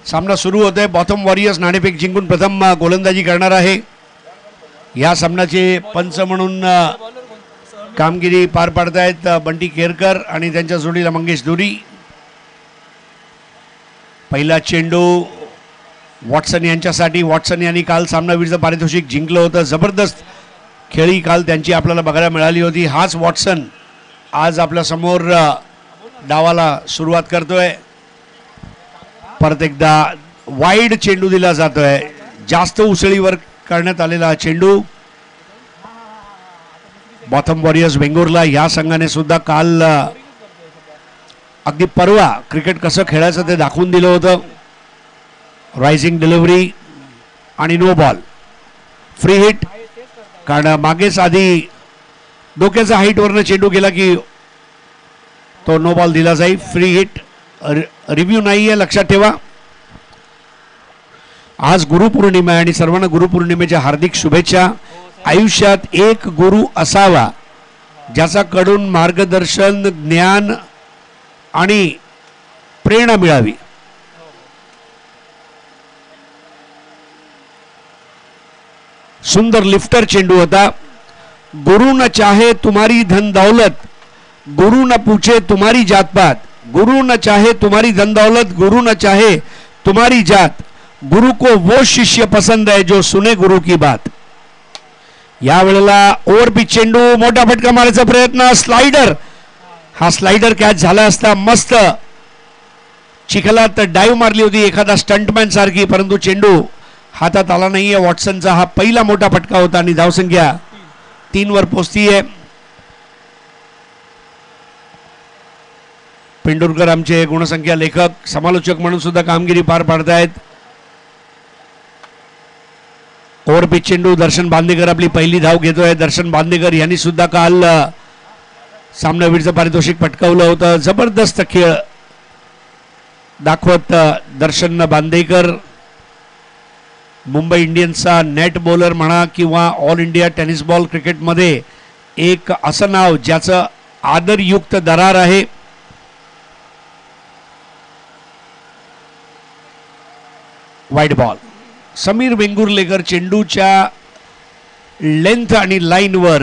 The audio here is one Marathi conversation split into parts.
सामना सुरू होतोय. बॉथम वॉरियर्स नाणेफेक जिंकून प्रथम गोलंदाजी करणार आहे. या सामन्याचे पंच म्हणून कामगिरी पार पाडतायत बंटी केरकर आणि त्यांच्या जोडीला मंगेश धुरी. पहिला चेंडू वॉटसन यांच्यासाठी. वॉटसन यांनी काल सामनावीरचं पारितोषिक जिंकलं होतं. जबरदस्त खेळी काल त्यांची आपल्याला बघायला मिळाली होती. हाच वॉटसन आज आपल्या समोर डावाला सुरुवात करतोय. परत एकदा वाईड चेंडू दिला जातोय. जास्त उसळीवर करण्यात आलेला चेंडू. बॉथम वॉरियर्स वेंगुर्ला या संघाने सुद्धा काल अगदी परवा क्रिकेट कसं खेळायचं ते दाखवून दिलं होतं. रायझिंग डिलिव्हरी आणि नो बॉल. फ्री हिट, कारण मागेच आधी डोक्याचा हाईटवरनं चेंडू गेला की तो नो बॉल दिला जाईल. फ्री हिट रिव्ह्यू नाही आहे, लक्षात ठेवा. आज गुरुपौर्णिमा आहे आणि सर्वांना गुरुपौर्णिमेच्या हार्दिक शुभेच्छा. आयुष्यात एक गुरु असावा ज्याच्याकडून मार्गदर्शन, ज्ञान आणि प्रेरणा मिळावी. सुंदर लिफ्टर चेंडू होता. गुरु न चाहे तुम्हारी धन दौलत, गुरु न पूछे तुम्हारी जात पात. गुरु न चाहे तुम्हारी धन दौलत, गुरु न चाहे तुम्हारी जात, गुरु को वो शिष्य पसंद है जो सुने गुरु की बात. या वेळेला ओव्हरपिच चेंडू, मोठा फटका मारायचा प्रयत्न, स्लाइडर. हा स्लाइडर कॅच झाला असता मस्त. चिखलात डाईव्ह मारली होती एखादा स्टंटमॅन सारखी, परंतु चेंडू हातात आला नाहीये. वॉटसनचा हा पहिला मोठा फटका होता आणि धावसंख्या 3 वर पोहोचतीये. पेंडुरकर आमचे गुणसंख्या लेखक, समालोचक म्हणून सुद्धा कामगिरी पार पाडतायत. ओव्हरपिच चेंडू, दर्शन बांदेकर आपली पहिली धाव घेतोय. दर्शन बांदेकर यांनी सुद्धा काल सामनावीरचं पारितोषिक पटकावलं होतं. जबरदस्त खेळ दाखवत दर्शन बांदेकर मुंबई इंडियन्सचा नेट बॉलर म्हणा किंवा ऑल इंडिया टेनिस बॉल क्रिकेटमध्ये एक असं नाव ज्याचं आदरयुक्त दरार आहे. Wide ball. समीर वेंगुर्लेकर चेंडूच्या लेंथ आणि लाईनवर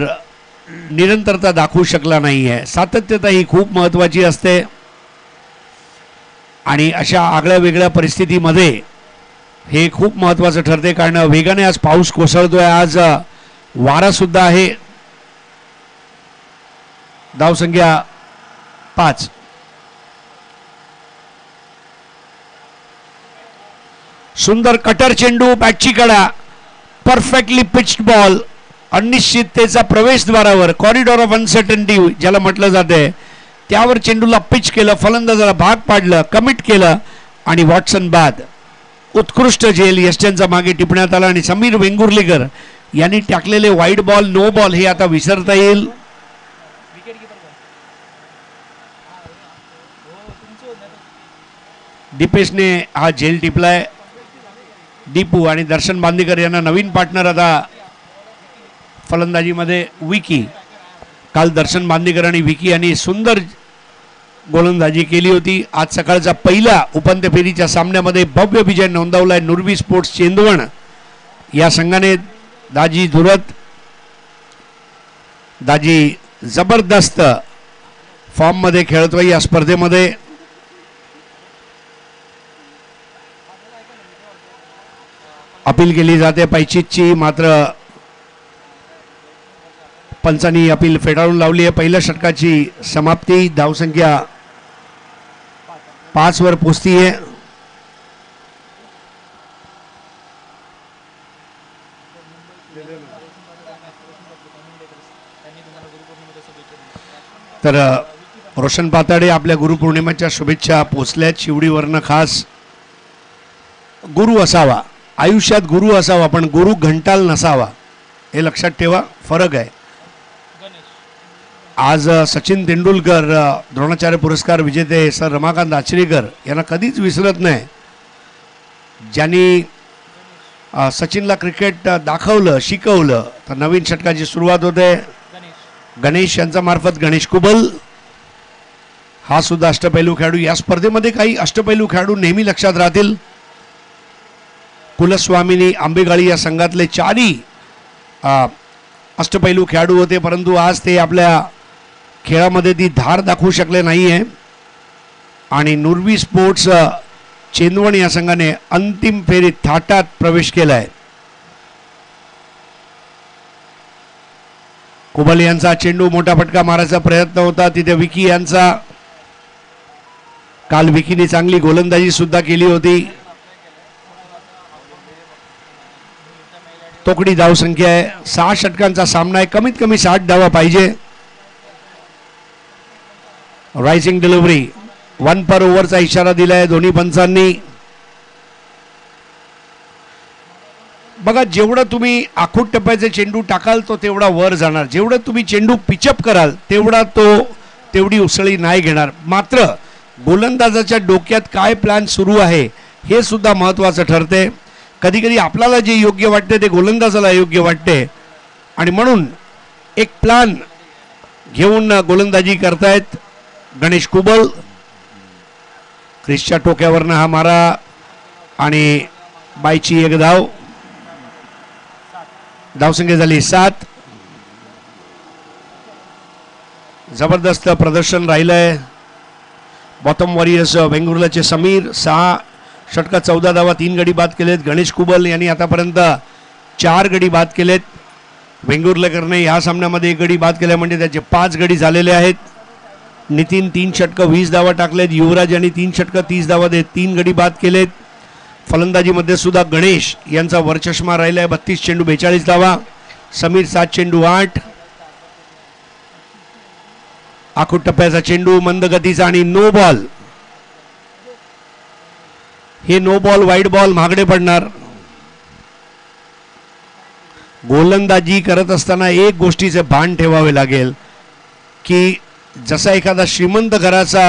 निरंतरता दाखवू शकला नाहीये. सातत्यता ही खूप महत्वाची असते आणि अशा आगळ्या वेगळ्या परिस्थितीमध्ये हे खूप महत्वाचं ठरते, कारण वेगाने आज पाऊस कोसळतोय, आज वारा सुद्धा आहे. धावसंख्या 5. सुंदर कटर चेंडू, बॅटची कडा, परफेक्टली पिच्ड बॉल. अनिश्चिततेचा प्रवेशद्वारावर, कॉरिडॉर ऑफ अनसर्टनिटी ज्याला म्हटलं जाते, त्यावर चेंडूला पिच केलं, फलंदाजाला भाग पाडलं, कमिट केलं आणि वॉटसन बाद. उत्कृष्ट झेल यष्ट्यांचा मागे टिपण्यात आला आणि समीर वेंगुर्लेकर यांनी टाकलेले वाईड बॉल, नो बॉल हे आता विसरता येईल. दीपेशने हा झेल टिपलाय. दीपू आणि दर्शन बांदेकर यांना नवीन पार्टनर आता फलंदाजीमध्ये विकी. काल दर्शन बांदेकर आणि विकी यांनी सुंदर गोलंदाजी केली होती. आज सकाळचा पहिला उपांत्य फेरीच्या सामन्यामध्ये भव्य विजय नोंदवलाय नुरवी स्पोर्ट्स चेंदवण या संघाने. दाजी धुरत, दाजी जबरदस्त फॉर्म मध्ये खेळतोय या स्पर्धेमध्ये. अपील केली जाते पैचितची, मात्र पंचांनी अपील फेटाळून लावली आहे. पहिल्या षटकाची समाप्ती. धावसंख्या 5 वर पोहोचतीये. तर रोशन पाताडे आपल्या गुरुपौर्णिमेच्या शुभेच्छा पोचल्यात शिवडीवरनं खास. गुरु असावा, आयुष्यात गुरु असावा, पण गुरु घंटाल नसावा, हे लक्षात ठेवा. फरक आहे. आज सचिन तेंडुलकर, द्रोणाचार्य पुरस्कार विजेते सर रमाकांत आचरेकर यांना कधीच विसरत नाही. ज्यांनी सचिनला क्रिकेट दाखवलं, शिकवलं. तर नवीन षटकाची सुरुवात होते गणेश यांच्या मार्फत. गणेश कुबल हा सुद्धा अष्टपैलू खेळाडू. या स्पर्धेमध्ये काही अष्टपैलू खेळाडू नेहमी लक्षात राहतील. कुलस्वामिनी आंबेगाळी या संघातले चारही अष्टपैलू खेळाडू होते, परंतु आज ते आपल्या खेळामध्ये ती धार दाखवू शकले नाही आहे आणि नुरवी स्पोर्ट्स चेंदवण या संघाने अंतिम फेरीत थाटात प्रवेश केला आहे. कुबल यांचा चेंडू मोठा फटका मारायचा प्रयत्न होता, तिथे विकी यांचा. काल विकीने चांगली गोलंदाजी सुद्धा केली होती. तोकडी धावसंख्या आहे, 6 षटकांचा सामना आहे, कमीत कमी 60 धावा पाहिजे. रायझिंग डिलिव्हरी 1 पर ओव्हरचा इशारा दिलाय दोन्ही पंचांनी. बघा, जेवढं तुम्ही आखूट टप्प्याचे चेंडू टाकाल तो तेवढा वर जाणार, जेवढं तुम्ही चेंडू पिचअप कराल तेवढी उसळी नाही घेणार. मात्र गोलंदाजाच्या डोक्यात काय प्लॅन सुरू आहे हे सुद्धा महत्त्वाचं ठरते. कधी कधी आपल्याला जे योग्य वाटते ते गोलंदाजाला योग्य वाटते आणि म्हणून एक प्लॅन घेऊन गोलंदाजी करतायत गणेश कुबल. क्रिसच्या टोक्यावरनं हा मारा आणि बायची एक धाव. धावसंख्या झाली 7. जबरदस्त प्रदर्शन राहिलंय. बॉटम वॉरियर्स वेंगुर्लाचे समीर 6 षटका 14 धावा 3 गडी बाद केलेत. गणेश कुबल यांनी आतापर्यंत 4 गडी बाद केलेत. वेंगुर्लेकरने या सामन्यामध्ये 1 गडी बाद केला म्हणजे त्याचे 5 गडी झालेले आहेत. नितीन 3 षटकं 20 धावा टाकलेत. युवराज यांनी 3 षटकं 30 धावा देत 3 गडी बाद केलेत. फलंदाजीमध्ये सुद्धा गणेश यांचा वरचष्मा राहिलाय. 32 चेंडू 42 धावा. समीर 7 चेंडू 8. आखूट टप्प्याचा चेंडू मंद गतीचा आणि नो बॉल. हे नो बॉल वाईड बॉल महागडे पडणार. गोलंदाजी करत असताना एक गोष्टीचे भान ठेवावे लागेल की जसा एखादा श्रीमंत घराचा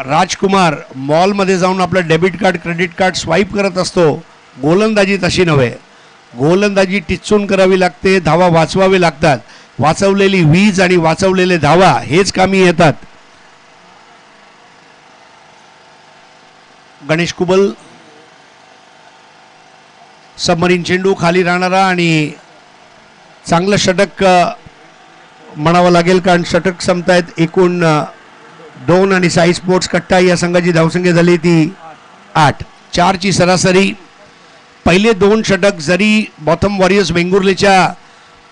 राजकुमार मॉलमध्ये जाऊन आपलं debit card credit card swipe करत असतो, गोलंदाजी तशी नव्हे. गोलंदाजी टिचून करावी लागते, धावा वाचवावे लागतात. वाचवलेली वीज आणि वाचवलेले धावा हेच कामी येतात. गणेश कुबल सबमरीन चेंडू खाली राहणारा आणि चांगलं षटक म्हणावं लागेल, कारण षटक संपतायत. एकूण 2 आणि साई स्पोर्ट्स कट्टा या संघाची धावसंख्या झाली ती 8. 4ची सरासरी. पहिले 2 षटक जरी बॉटम वॉरियर्स वेंगुर्लेच्या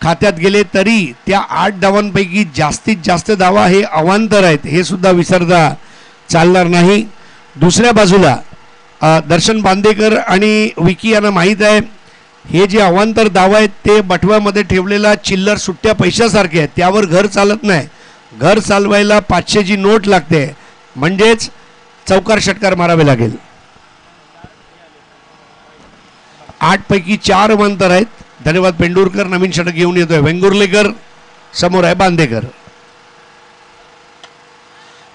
खात्यात गेले तरी त्या 8 धावांपैकी जास्तीत जास्त धावा हे अवांतर आहेत, हे सुद्धा विसरता चालणार नाही. दुसऱ्या बाजूला दर्शन बांदेकर आणि विकी यांना माहीत आहे हे जे अवांतर धावा आहेत ते बटव्यामध्ये ठेवलेला चिल्लर सुट्ट्या पैशासारखे आहेत, त्यावर घर चालत नाही. घर चालवायला 500ची नोट लागते, म्हणजेच चौकार षटकार मारावे लागेल. 8 पैकी 4 अवांतर आहेत. धन्यवाद पेंडुरकर. नवीन षटक घेऊन येतोय वेंगुर्लेकर. समोर आहे बांदेकर.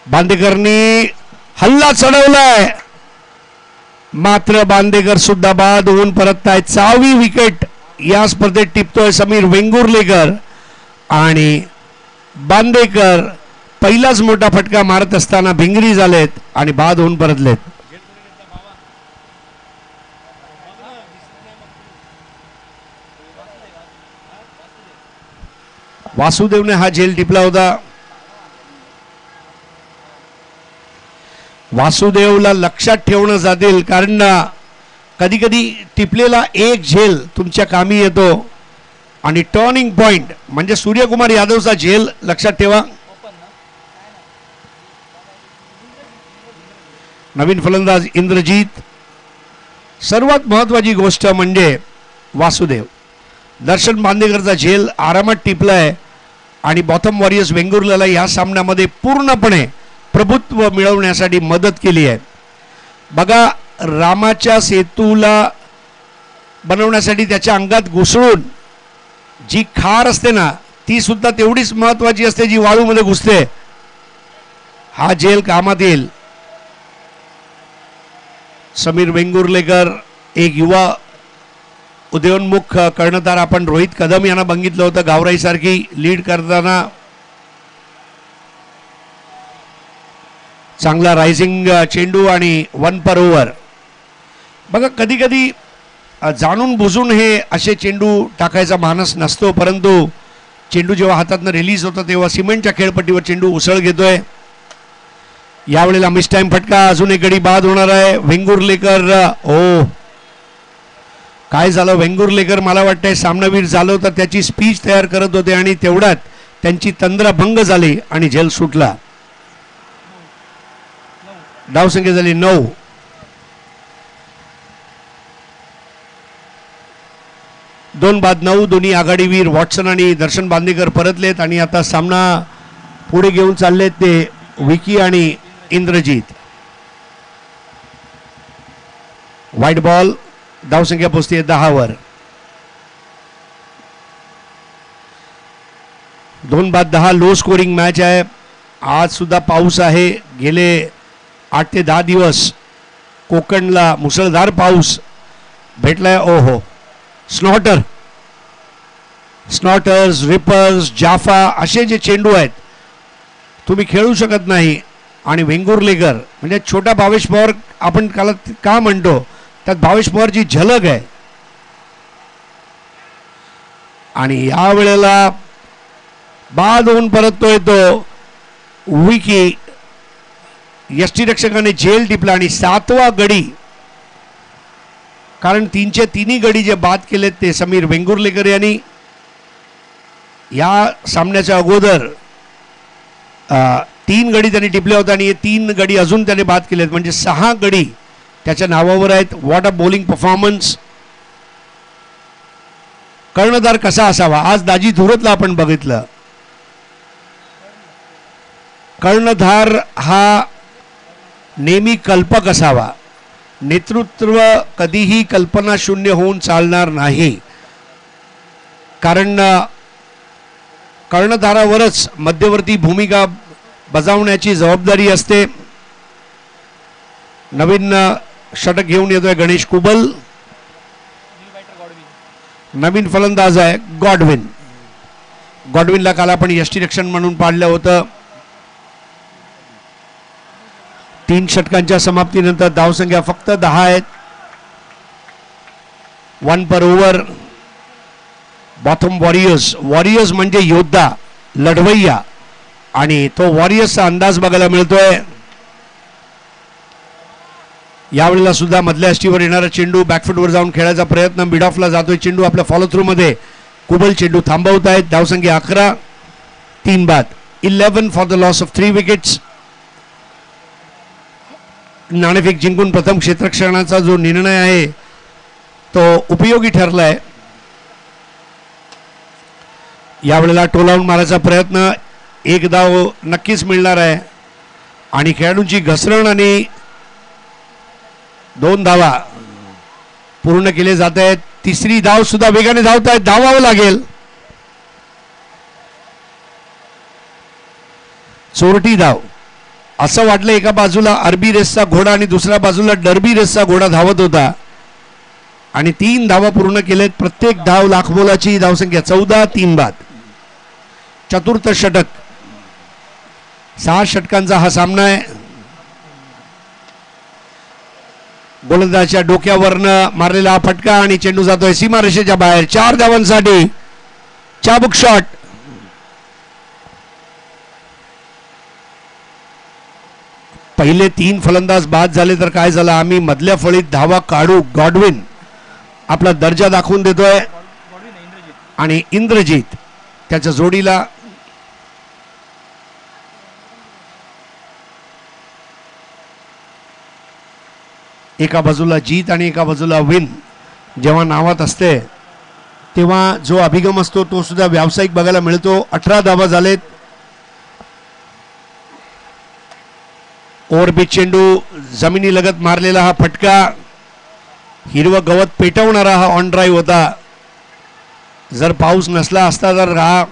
बांदेकरनी हल्ला चढवलाय, मात्र बांदेकर सुद्धा बाद होऊन परततायत. 6वी विकेट या स्पर्धेत टिपतोय समीर वेंगुर्लेकर आणि बांदेकर पहिलाच मोठा फटका मारत असताना भिंगरी झालेत आणि बाद होऊन परतलेत. वासुदेवने हा झेल टिपला होता. वासुदेवला लक्षात ठेवणं जातील, कारण कधी कधी टिपलेला एक झेल तुमच्या कामी येतो आणि टर्निंग पॉइंट म्हणजे सूर्यकुमार यादवचा झेल लक्षात ठेवा. नवीन फलंदाज इंद्रजीत. सर्वात महत्त्वाची गोष्ट म्हणजे वासुदेव. दर्शन बांदेकरचा झेल आरामात टिपलाय आणि बॉटम वॉरियर्स वेंगुर्लेला या सामन्यामध्ये पूर्णपणे प्रभुत्व मिळवण्यासाठी मदत केली आहे. बघा, रामाच्या सेतूला बनवण्यासाठी त्याच्या अंगात घुसळून जी खार असते ना ती सुद्धा तेवढीच महत्त्वाची असते जी वाळूमध्ये घुसते. हा झेल कामात येईल. समीर वेंगुर्लेकर एक युवा उदयोन्मुख कर्णधार. आपण रोहित कदम यांना बघितलं होतं गावराई सारखी लीड करताना. चांगला रायझिंग चेंडू आणि 1 पर ओव्हर. बघा, कधी कधी जाणून बुजून हे असे चेंडू टाकायचा मानस नसतो, परंतु चेंडू जेव्हा हातातनं रिलीज होतो तेव्हा सिमेंटच्या खेळपट्टीवर चेंडू उसळ घेतोय. यावेळेला मिस टाइम फटका, अजून एक गडी बाद होणार आहे. वेंगुर्लेकर, ओ काय झालं वेंगुर्लेकर, मला वाटतंय सामनावीर झालं तर त्याची स्पीच तयार करत होते आणि तेवढ्यात त्यांची तंद्रा भंग झाली आणि झेल सुटला. धावसंख्या झाली 9. दोन बाद 9. दोन्ही आघाडीवीर वॉटसन आणि दर्शन बांदेकर परतलेत आणि आता सामना पुढे घेऊन चाललेत ते विकी आणि इंद्रजीत. व्हाईट बॉल, धावसंख्या पोहोचते 10 वर. 2 बाद 10 लो स्कोरिंग मॅच आहे. आज सुद्धा पाऊस आहे. गेले 8 ते 10 दिवस कोकणला मुसळधार पाऊस भेटलाय. ओहो, स्नॉटर्स, रिपर्स, जाफा असे जे चेंडू आहेत तुम्ही खेळू शकत नाही. आणि वेंगुर्लेकर म्हणजे छोटा भावेश पवार आपण का म्हणतो, त्यात भावेश पवारची झलक आहे. आणि या वेळेला बाद होऊन परततोय तो विकी. यष्टीरक्षकाने झेल टिपला आणि 7वा गडी, कारण 3चे 3 गडी जे बाद केलेत ते समीर वेंगुर्लेकर यांनी. या सामन्याच्या अगोदर 3 गडी त्यांनी टिपले होते आणि हे 3 गडी अजून त्याने बाद केलेत, म्हणजे 6 गडी त्याच्या नावावर आहेत. What a bowling performance. कर्णधार कसा असावा, आज दाजी धुरतला आपण बघितलं. कर्णधार हा नेहमी कल्पक असावा. नेतृत्व कधीही कल्पना शून्य होऊन चालणार नाही, कारण कर्णधारावरच मध्यवर्ती भूमिका बजावण्याची जबाबदारी असते. नवीन षटक घेऊन येतोय गणेश कुबल. नवीन फलंदाज आहे गॉडविन. गॉडविनला काल आपण यष्टीरक्षण म्हणून पाडलं होतं. 3 षटकांच्या समाप्तीनंतर धावसंख्या फक्त 10 आहेत. 1 पर ओव्हर. बॉथम वॉरियर्स म्हणजे योद्धा, लढवय्या, आणि तो वॉरियर्सचा अंदाज बघायला मिळतोय. यावेळेला सुद्धा मधल्या यष्टीवर येणारा चेंडू बॅकफुटवर जाऊन खेळायचा प्रयत्न, मिड ऑफला जातोय चेंडू आपल्या फॉलो थ्रू मध्ये. कुबल चेंडू थांबवत आहेत. धावसंख्या 11. 3 बाद. 11 for the loss of 3 wickets. नाणेफेक जिंकून प्रथम क्षेत्ररक्षणाचा जो निर्णय आहे तो उपयोगी ठरलाय. यावेळेला टोलावून मारायचा प्रयत्न, 1 धाव नक्कीच मिळणार आहे आणि खेळाडूंची घसरण आणि 2 धावा पूर्ण केले जात आहेत. 3री धाव सुद्धा वेगाने धावत आहेत, धावावं लागेल. चोरटी धाव. असं वाटलं एका बाजूला अरबी रेसचा घोडा आणि दुसऱ्या बाजूला डर्बी रेसचा घोडा धावत होता आणि 3 धावा पूर्ण केलेत. प्रत्येक धाव लाखमोलाची. धावसंख्या 14. 3 बाद. चतुर्थ षटक. 6 षटकांचा हा सामना आहे. गोलंदाजाच्या डोक्यावरनं मारलेला हा फटका आणि चेंडू जातोय सीमारेषेच्या बाहेर. 4 धावांसाठी चाबुक शॉट. पहिले 3 फलंदाज बाद झाले तर काय झालं, आम्ही मधल्या फळीत धावा काढू. गॉडविन आपला दर्जा दाखवून देतोय आणि इंद्रजीत त्याच्या जोडीला. एका बाजूला जीत आणि एका बाजूला विन जेव्हा नावात असते तेव्हा जो अभिगम असतो तो सुद्धा व्यावसायिक बघायला मिळतो. 18 धावा झालेत. ओव्हरपिच चेंडू, जमिनी लगत मारलेला हा फटका, हिरवं गवत पेटवणारा हा ऑन ड्राईव्ह होता. जर पाऊस नसला असता तर हा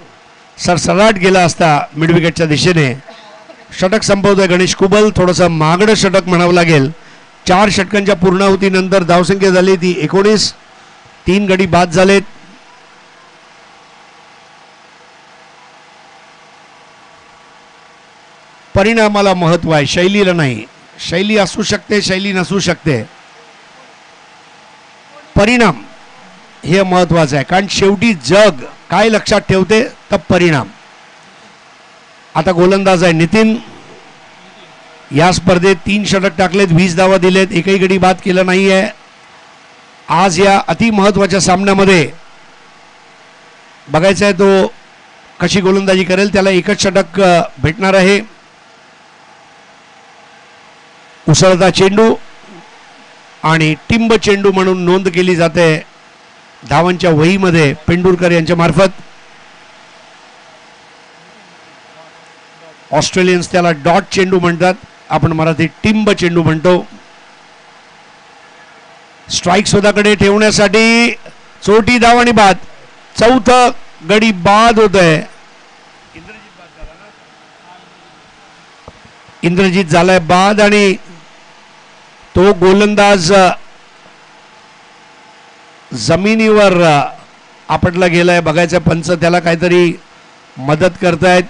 सरसराट गेला असता मिडविकेटच्या दिशेने. षटक संपवतोय गणेश कुबल. थोडंसं मागडं षटक म्हणावं लागेल. 4 षटकांच्या पूर्णाहुतीनंतर धावसंख्या झाली ती 19. 3 गडी बाद झालेत. परिणामाला महत्व आहे, शैलीला नाही. शैली असू शकते, शैली नसू शकते. परिणाम हे महत्वाचं आहे, कारण शेवटी जग काय लक्षात ठेवते तर परिणाम. आता गोलंदाज आहे नितीन. या स्पर्धेत 3 षटक टाकलेत, 20 धावा दिलेत, एकही गडी बाद केला नाही आहे. आज या अति महत्वाच्या सामन्यामध्ये बघायचं आहे तो कशी गोलंदाजी करेल. त्याला एकच षटक भेटणार आहे. उसळता चेंडू आणि टिंब चेंडू म्हणून नोंद केली जाते धावांच्या वहीमध्ये पेंडुरकर यांच्या मार्फत. ऑस्ट्रेलियन्स त्याला डॉट चेंडू म्हणतात, आपण मराठीत टिंब चेंडू म्हणतो. स्ट्राईक स्वतःकडे ठेवण्यासाठी चोटी धाव आणि बाद. चौथं गडी बाद होत आहे. इंद्रजीत झालाय बाद आणि तो गोलंदाज जमिनीवर आपटला गेलाय. बघायचं पंच त्याला काहीतरी मदत करतायत.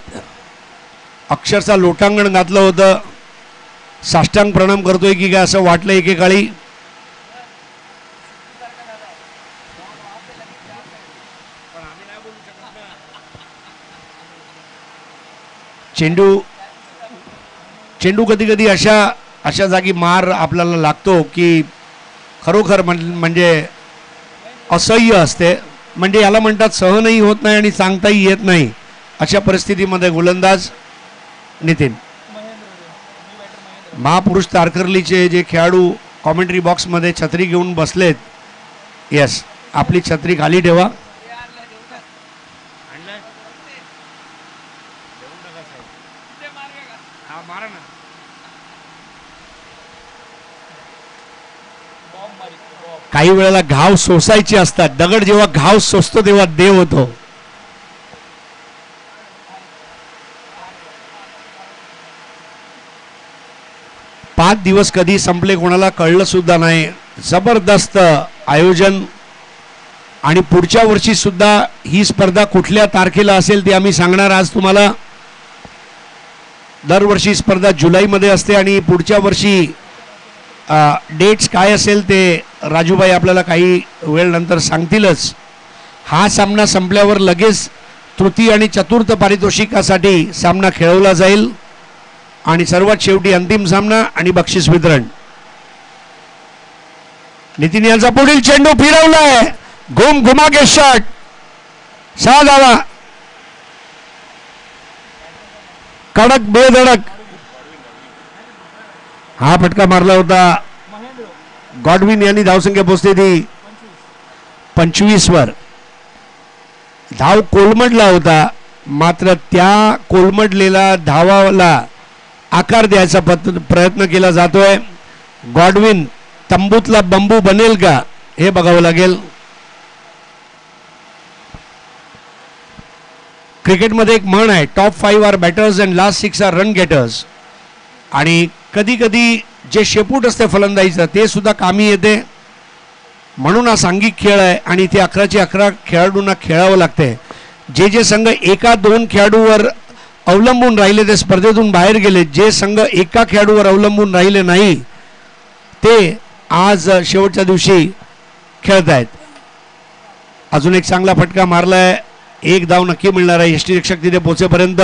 अक्षरशः लोटांगण घातलं होतं. साष्टांग प्रणाम करतोय की काय असं वाटलं एकेकाळी. चेंडू कधी कधी अशा जागी मार आपल्याला लागतो की खरोखर म्हणजे असह्य असते. म्हणजे याला म्हणतात सहनही होत नाही आणि सांगताही येत नाही. अशा परिस्थितीमध्ये गोलंदाज नितीन. महापुरुष तारकर्लीचे जे खेळाडू कॉमेंट्री बॉक्समध्ये छत्री घेऊन बसलेत, यस, आपली छत्री खाली ठेवा. काही वेळेला घाव सोसायचे असतात. दगड जेव्हा घाव सोसतो तेव्हा देव होतो. पाच दिवस कधी संपले कोणाला कळलं सुद्धा नाही. जबरदस्त आयोजन. आणि पुढच्या वर्षी सुद्धा ही स्पर्धा कुठल्या तारखेला असेल ते आम्ही सांगणार आज तुम्हाला. दरवर्षी स्पर्धा जुलैमध्ये असते आणि पुढच्या वर्षी डेट्स काय असेल ते राजूभाई आपल्याला काही वेळ नंतर सांगतीलच. हा सामना संपल्यावर लगेच तृतीय आणि चतुर्थ पारितोषिकासाठी सामना खेळवला जाईल आणि सर्वात शेवटी अंतिम सामना आणि बक्षीस वितरण. नितीन यांचा पुढील चेंडू फिरवलाय. घुमा के शॉट. 6 धावा. कडक बेधडक हा फटका मारला होता. गॉडविन यांनी धावसंख्या पोहोचते ती 25 वर. धाव कोलमडला होता, मात्र त्या कोलमडलेला धावाला आकार द्यायचा प्रयत्न केला जातोय. गॉडविन तंबूतला बंबू बनेल का हे बघावं लागेल. क्रिकेटमध्ये एक म्हण आहे, top 5 are batters and last 6 are run getters. आणि कधी कधी जे शेपूट असते फलंदाजीचं ते सुद्धा कामी येते. म्हणून हा सांघिक खेळ आहे आणि ते 11चे 11 खेळाडूंना खेळावं लागते. जे संघ 1-2 खेळाडूवर अवलंबून राहिले ते स्पर्धेतून बाहेर गेले. जे संघ एका खेळाडूवर अवलंबून राहिले नाही ते आज शेवटच्या दिवशी खेळत आहेत. अजून एक चांगला फटका मारलाय. 1 धाव नक्की मिळणार आहे यष्टीरक्षक तिथे पोहोचेपर्यंत.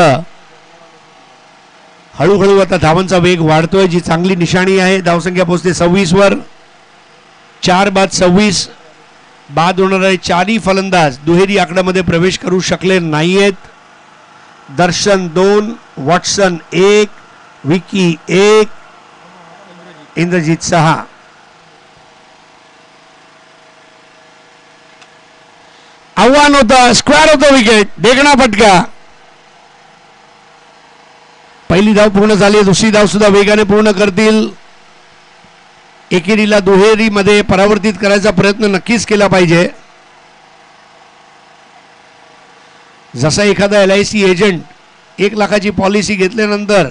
हळूहळू आता धावांचा वेग वाढतोय, जी चांगली निशाणी आहे. धावसंख्या पोहोचते 26 वर. 4 बाद 26 बाद होणारे 4ही फलंदाज दुहेरी आकड्यामध्ये प्रवेश करू शकले नाहीयेत. दर्शन 2, वॉटसन 1, विकी 1, इंद्रजीत 6. आव्हान होतं, स्क्वेअर होतं विकेट. देखणा फटका. पहिली धाव पूर्ण झाली, दुसरी धाव सुद्धा वेगाने पूर्ण करतील. एकेरीला दुहेरीमध्ये परावर्तित करायचा प्रयत्न नक्कीच केला पाहिजे. जसा एखादा LIC एजंट 1 लाखाची पॉलिसी घेतल्यानंतर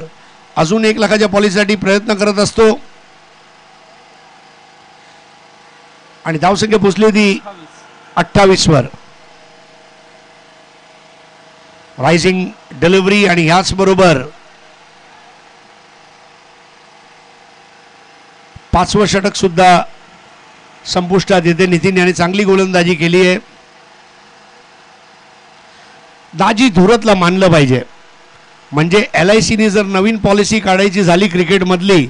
अजून 1 लाखाच्या पॉलिसीसाठी प्रयत्न करत असतो. आणि धावसंख्या पोचली होती 28 वर. रायझिंग डिलिव्हरी आणि ह्याच बरोबर 5वं षटक सुद्धा संपुष्टात येते. नितीन याने चांगली गोलंदाजी केली आहे. दाजी धुरतला मानलं पाहिजे. म्हणजे LICने जर नवीन पॉलिसी काढायची झाली क्रिकेटमधली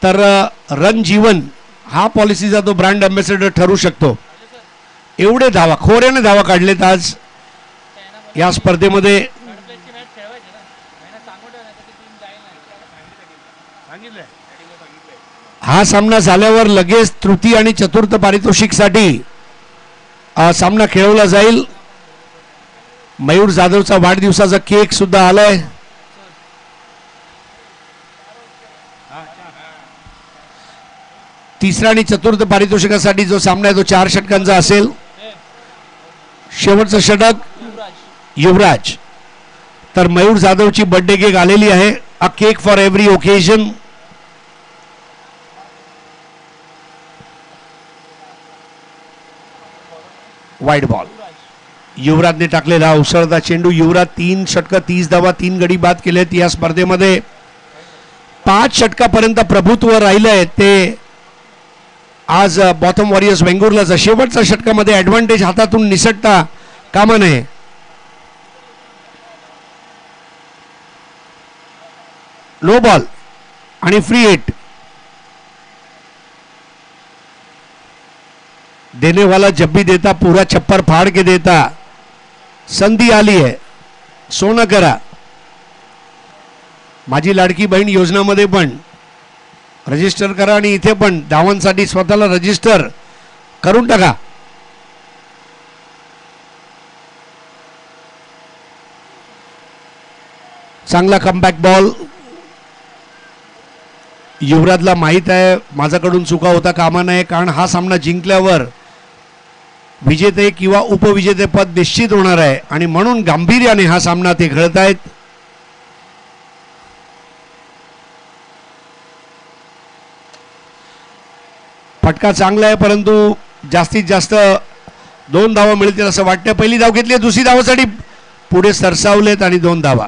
तर रन जीवन हा पॉलिसीचा तो ब्रँड अँबॅसेडर ठरू शकतो. एवढे धावा खोऱ्याने धावा काढलेत आज या स्पर्धेमध्ये. हा सामना झाल्यावर लगेच तृतीय आणि चतुर्थ पारितोषिकसाठी सामना खेळवला जाईल. मयूर जाधवचा वाढदिवसाचा केक सुद्धा आलाय. तिसरा आणि चतुर्थ पारितोषिकासाठी जो सामना आहे तो 4 षटकांचा असेल. शेवटचं षटक युवराज. तर मयूर जाधवची बर्थडे केक आलेली आहे. A cake for every occasion. Wide ball. युवराजने टाकलेला उसळता चेंडू. युवराज 3 षटकं 30 धावा 3 गडी बाद केलेत या स्पर्धेमध्ये. 5 षटकापर्यंत प्रभुत्व राहिलंय ते आज बॉथम वॉरियर्स वेंगुर्लाचा. शेवटच्या षटकामध्ये ॲडव्हान्टेज हातातून निसटता कामा नये. लो बॉल आणि फ्री हिट. देने वाला जब भी देता पूरा छप्पर फाड़ के देता. संधी आली आहे. सोनं करा. माझी लाडकी बहीण योजनामध्ये पण रजिस्टर करा आणि इथे पण धावांसाठी स्वतःला रजिस्टर करून टाका. चांगला कमबॅक बॉल. युवराजला माहित आहे माझ्याकडून चुका होता कामा नये, कारण हा सामना जिंकल्यावर विजेते किंवा उपविजेतेपद निश्चित होणार आहे आणि म्हणून गांभीर्याने हा सामना ते खेळत आहेत. फटका चांगला आहे परंतु जास्तीत जास्त 2 धावा मिळतील असं वाटतं. पहिली धाव घेतली, दुसरी धावासाठी पुढे सरसावलेत आणि 2 धावा.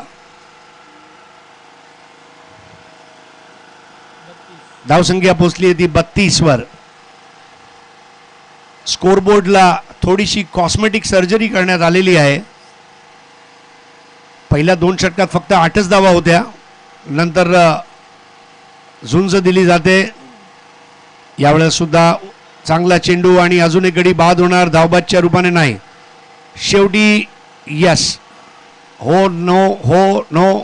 धावसंख्या पोहोचली आहे ती 32 वर. स्कोरबोर्डला थोडीशी कॉस्मेटिक सर्जरी करण्यात आलेली आहे. पहिल्या 2 षटकात फक्त 8च धावा होत्या. नंतर झुंज दिली जाते. यावेळेस सुद्धा चांगला चेंडू आणि अजून एक गडी बाद होणार. धावबादच्या रूपाने नाही. शेवटी यस. हो नो हो नो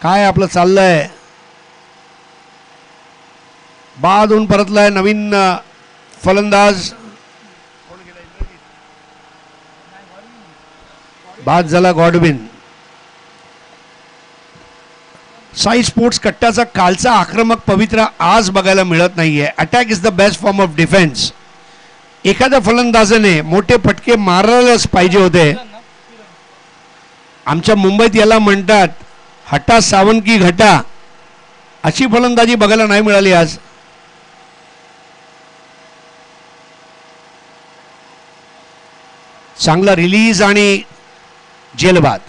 काय आपलं चाललंय. बाद होऊन परतलाय नवीन फलंदाज. बाद झाला गॉडविन. साई स्पोर्ट्स कट्ट्याचा कालचा आक्रमक पवित्रा आज बघायला मिळत नाहीये. Attack is the best form of defence. एखाद्या फलंदाजाने मोठे फटके मारायलाच पाहिजे होते. आमच्या मुंबईत याला म्हणतात हटा सावन की घटा. अशी फलंदाजी बघायला नाही मिळाली आज. चांगला रिलीज आणि जेलबाद.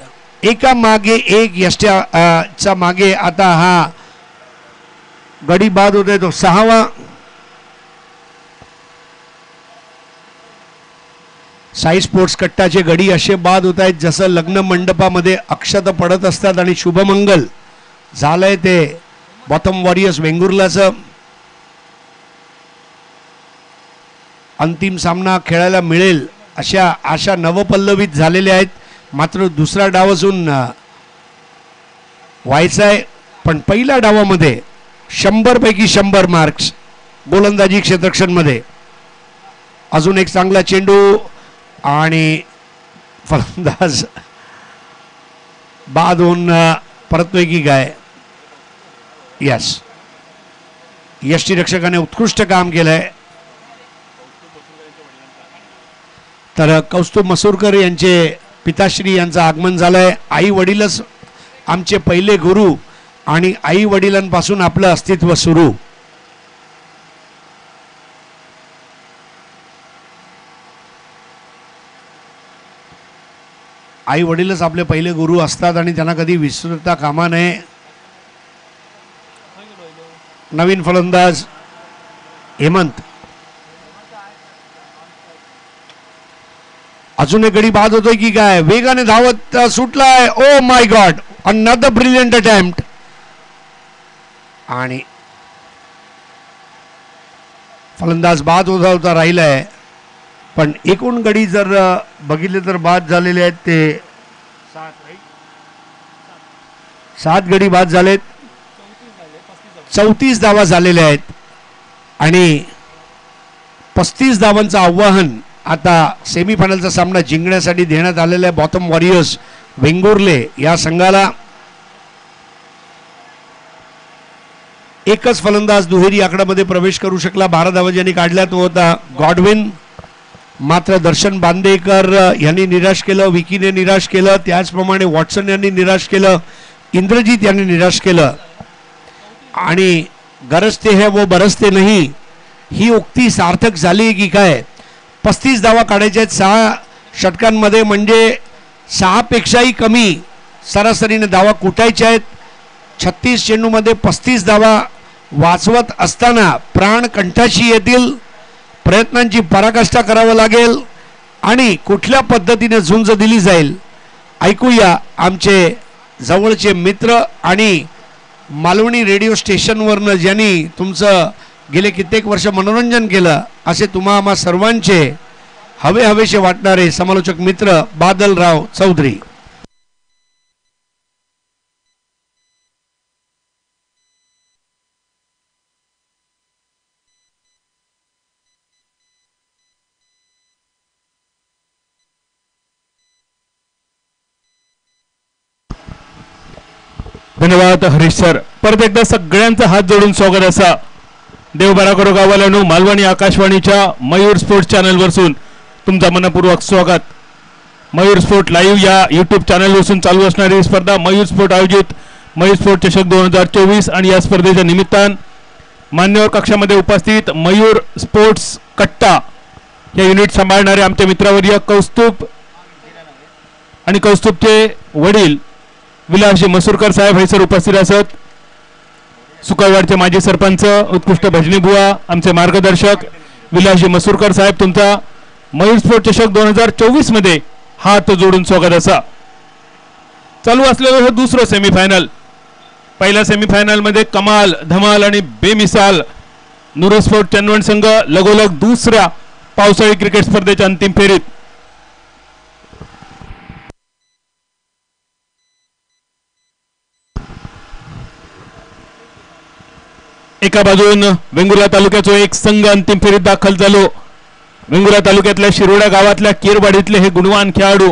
एका मागे एक यष्ट्याचा मागे आता हा गडी बाद होतोय तो 6वा. साई स्पोर्ट्स कट्टाचे गडी असे बाद होत आहेत जसं लग्न मंडपामध्ये अक्षत पडत असतात आणि शुभमंगल झालंय ते बॉथम वॉरियर्स वेंगुर्लाचं. अंतिम सामना खेळायला मिळेल अशा आशा नवपल्लवित झालेल्या आहेत. मात्र दुसरा डाव अजून व्हायचा आहे. पण पहिल्या डावामध्ये 100 पैकी 100 मार्क्स गोलंदाजी क्षेत्ररक्षणमध्ये. अजून एक चांगला चेंडू आणि फलंदाज बाद होऊन परततोय की काय. यस. यष्टीरक्षकाने उत्कृष्ट काम केलंय. तर कौस्तुभ मसूरकर यांचे पिताश्री यांचं आगमन झालंय. आई वडीलच आमचे पहिले गुरु आणि आई वडिलांपासून आपलं अस्तित्व सुरू. आई वडीलच आपले पहिले गुरु असतात आणि त्यांना कधी विसरता कामा नये. नवीन फलंदाज हेमंत. अजून एक गडी बाद होतोय की काय? वेगाने धावत सुटलाय. Oh my god, another brilliant attempt. आणि फलंदाज बाद होता राहिलाय. पण एकूण गडी जर बघितले तर बाद झालेले आहेत ते 7 गडी बाद झालेत. 34 धावा झालेल्या आहेत आणि 35 धावांचं आव्हान आता सेमीफायनलचा सामना जिंकण्यासाठी देण्यात आलेला आहे बॉटम वॉरियर्स वेंगुर्ले या संघाला. एकच फलंदाज दुहेरी आकड्यामध्ये प्रवेश करू शकला. 12 धावा ज्यांनी काढल्या तो होता गॉडविन. मात्र दर्शन बांदेकर यांनी निराश केलं, विकीने निराश केलं, त्याचप्रमाणे वॉटसन यांनी निराश केलं, इंद्रजीत यांनी निराश केलं. आणि गरजते है वो बरसते नहीं ही उक्ती सार्थक झाली की काय? 35 धावा काढायच्या आहेत 6 षटकांमध्ये, म्हणजे 6 पेक्षाही कमी सरासरीने धावा कुटायच्या आहेत. 36 चेंडूमध्ये 35 धावा वाचवत असताना प्राण कंठाशी येतील. प्रयत्नांची पराकाष्ठा करावं लागेल आणि कुठल्या पद्धतीने झुंज दिली जाईल ऐकूया आमचे जवळचे मित्र आणि मालवणी रेडिओ स्टेशनवरनं ज्यांनी तुमचं गेले कित्येक वर्ष मनोरंजन केलं असे तुम्हा आम्हा सर्वांचे हवेसे वाटणारे समालोचक मित्र बादलराव चौधरी. धन्यवाद हरीश सर. परत एकदा सगळ्यांचा हात जोडून स्वागत असा. देव बरा करो गावालानो. मालवणी आकाशवाणीच्या मयूर स्पोर्ट्स चॅनलवरसून तुमचं मनपूर्वक स्वागत. मयूर स्पोर्ट लाईव्ह या यूट्यूब चॅनलवरून चालू असणारी स्पर्धा मयूर स्पोर्ट आयोजित मयूर स्पोर्ट चषक 2024 आणि या स्पर्धेच्या निमित्तान मान्यवर कक्षामध्ये उपस्थित मयूर स्पोर्ट्स कट्टा या युनिट सांभाळणारे आमचे मित्रवर्य कौस्तुभ आणि कौस्तुभचे वडील विलासजी मसूरकर साहेब हे सर उपस्थित असत. सुकळवाडचे माजी सरपंच उत्कृष्ट भजनी बुवा आमचे मार्गदर्शक विलासजी मसूरकर साहेब तुमचा मयूर स्पोर्ट चषक 2024 मध्ये हात जोडून स्वागत असा. चालू असलेलं हे दुसरं सेमीफायनल. पहिल्या सेमीफायनल मध्ये कमाल धमाल आणि बेमिसाल नुरो स्पोर्ट चंदवड संघ लगोलग दुसऱ्या पावसाळी क्रिकेट स्पर्धेच्या अंतिम फेरीत. एका बाजून वेंगुर्ला तालुक्याचा एक संघ अंतिम फेरीत दाखल झालो. वेंगुर्ला तालुक्यातल्या शिरोडा गावातल्या केरवाडीतले हे गुणवान खेळाडू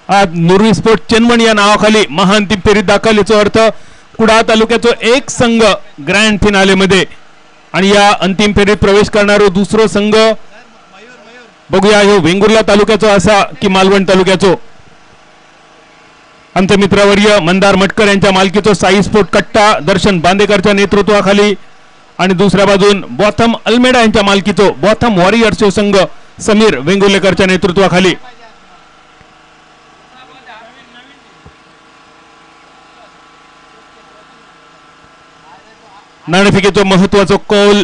आज नुरी स्पोर्ट चेन्नमन या नावाखाली महाअंतिम फेरीत दाखल. याचा अर्थ कुडाळ तालुक्याचा एक संघ ग्रँड फिनालेमध्ये आणि या अंतिम फेरीत प्रवेश करणारा दुसरा संघ बघूया हे वेंगुर्ला तालुक्याचा असा की मालवण तालुक्याचा. आमचे मित्रवर्य मंदार मटकर यांच्या मालकीचा साई स्पोर्ट कट्टा दर्शन बांदेकरच्या नेतृत्वाखाली आणि दुसऱ्या बाजून बॉथम अल्मेडा यांच्या मालकीचा बॉथम वॉरियर्स संघ समीर वेंगुर्लेकरच्या नेतृत्वाखाली. नाणेफेकीचं महत्वाचं कौल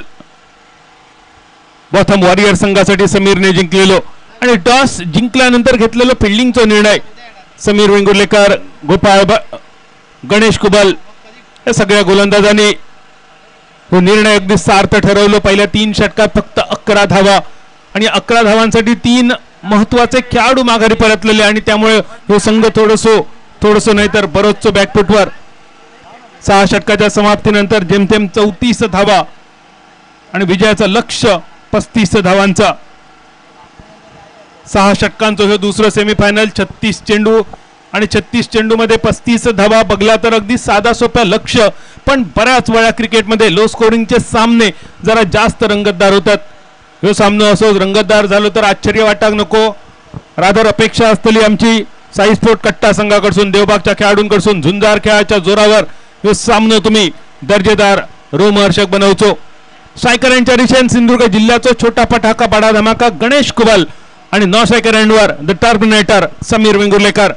बॉथम वॉरियर संघासाठी समीरने जिंकलेलो आणि टॉस जिंकल्यानंतर घेतलेला फिल्डिंगचा निर्णय समीर वेंगुर्लेकर गोपाळ गणेश कुबल या सगळ्या गोलंदाजांनी तो निर्णय अगदी सार्थ ठरवलं. पहिल्या 3 षटकात फक्त 11 धावा आणि 11 धावांसाठी 3 महत्वाचे खेळाडू माघारी परतलेले आणि त्यामुळे हे संघ थोडस नाही तर बरोच बॅकफुटवर. 6 षटकाच्या समाप्तीनंतर जेमतेम 34 धावा आणि विजयाचं लक्ष्य 35 धावांचा. 6 षटकांचं हे दुसरं सेमीफायनल. 36 चेंडू आणि 36 चेंडूमध्ये 35 धावा बघला तर अगदी साधा सोप्या लक्ष्य, पण बऱ्याच वेळा क्रिकेटमध्ये लो स्कोरिंगचे सामने जरा जास्त रंगतदार होतात. हे सामना असो रंगतदार झालो तर आश्चर्य वाटाक नको. रादर अपेक्षा असलेली आमची साई स्पोर्ट कट्टा संघाकडून देवबागच्या खेळाडूंकडून झुंजार खेळाच्या जोरावर हे सामना तुम्ही दर्जेदार रोमहर्षक बनवचो. सायकर यांच्या रिशेन सिंधुदुर्ग जिल्ह्याचा छोटा पटाका बडा धमाका गणेश कुबल आणि नॉ सायकर एंडवर द टर्मिनेटर समीर वेंगुर्लेकर.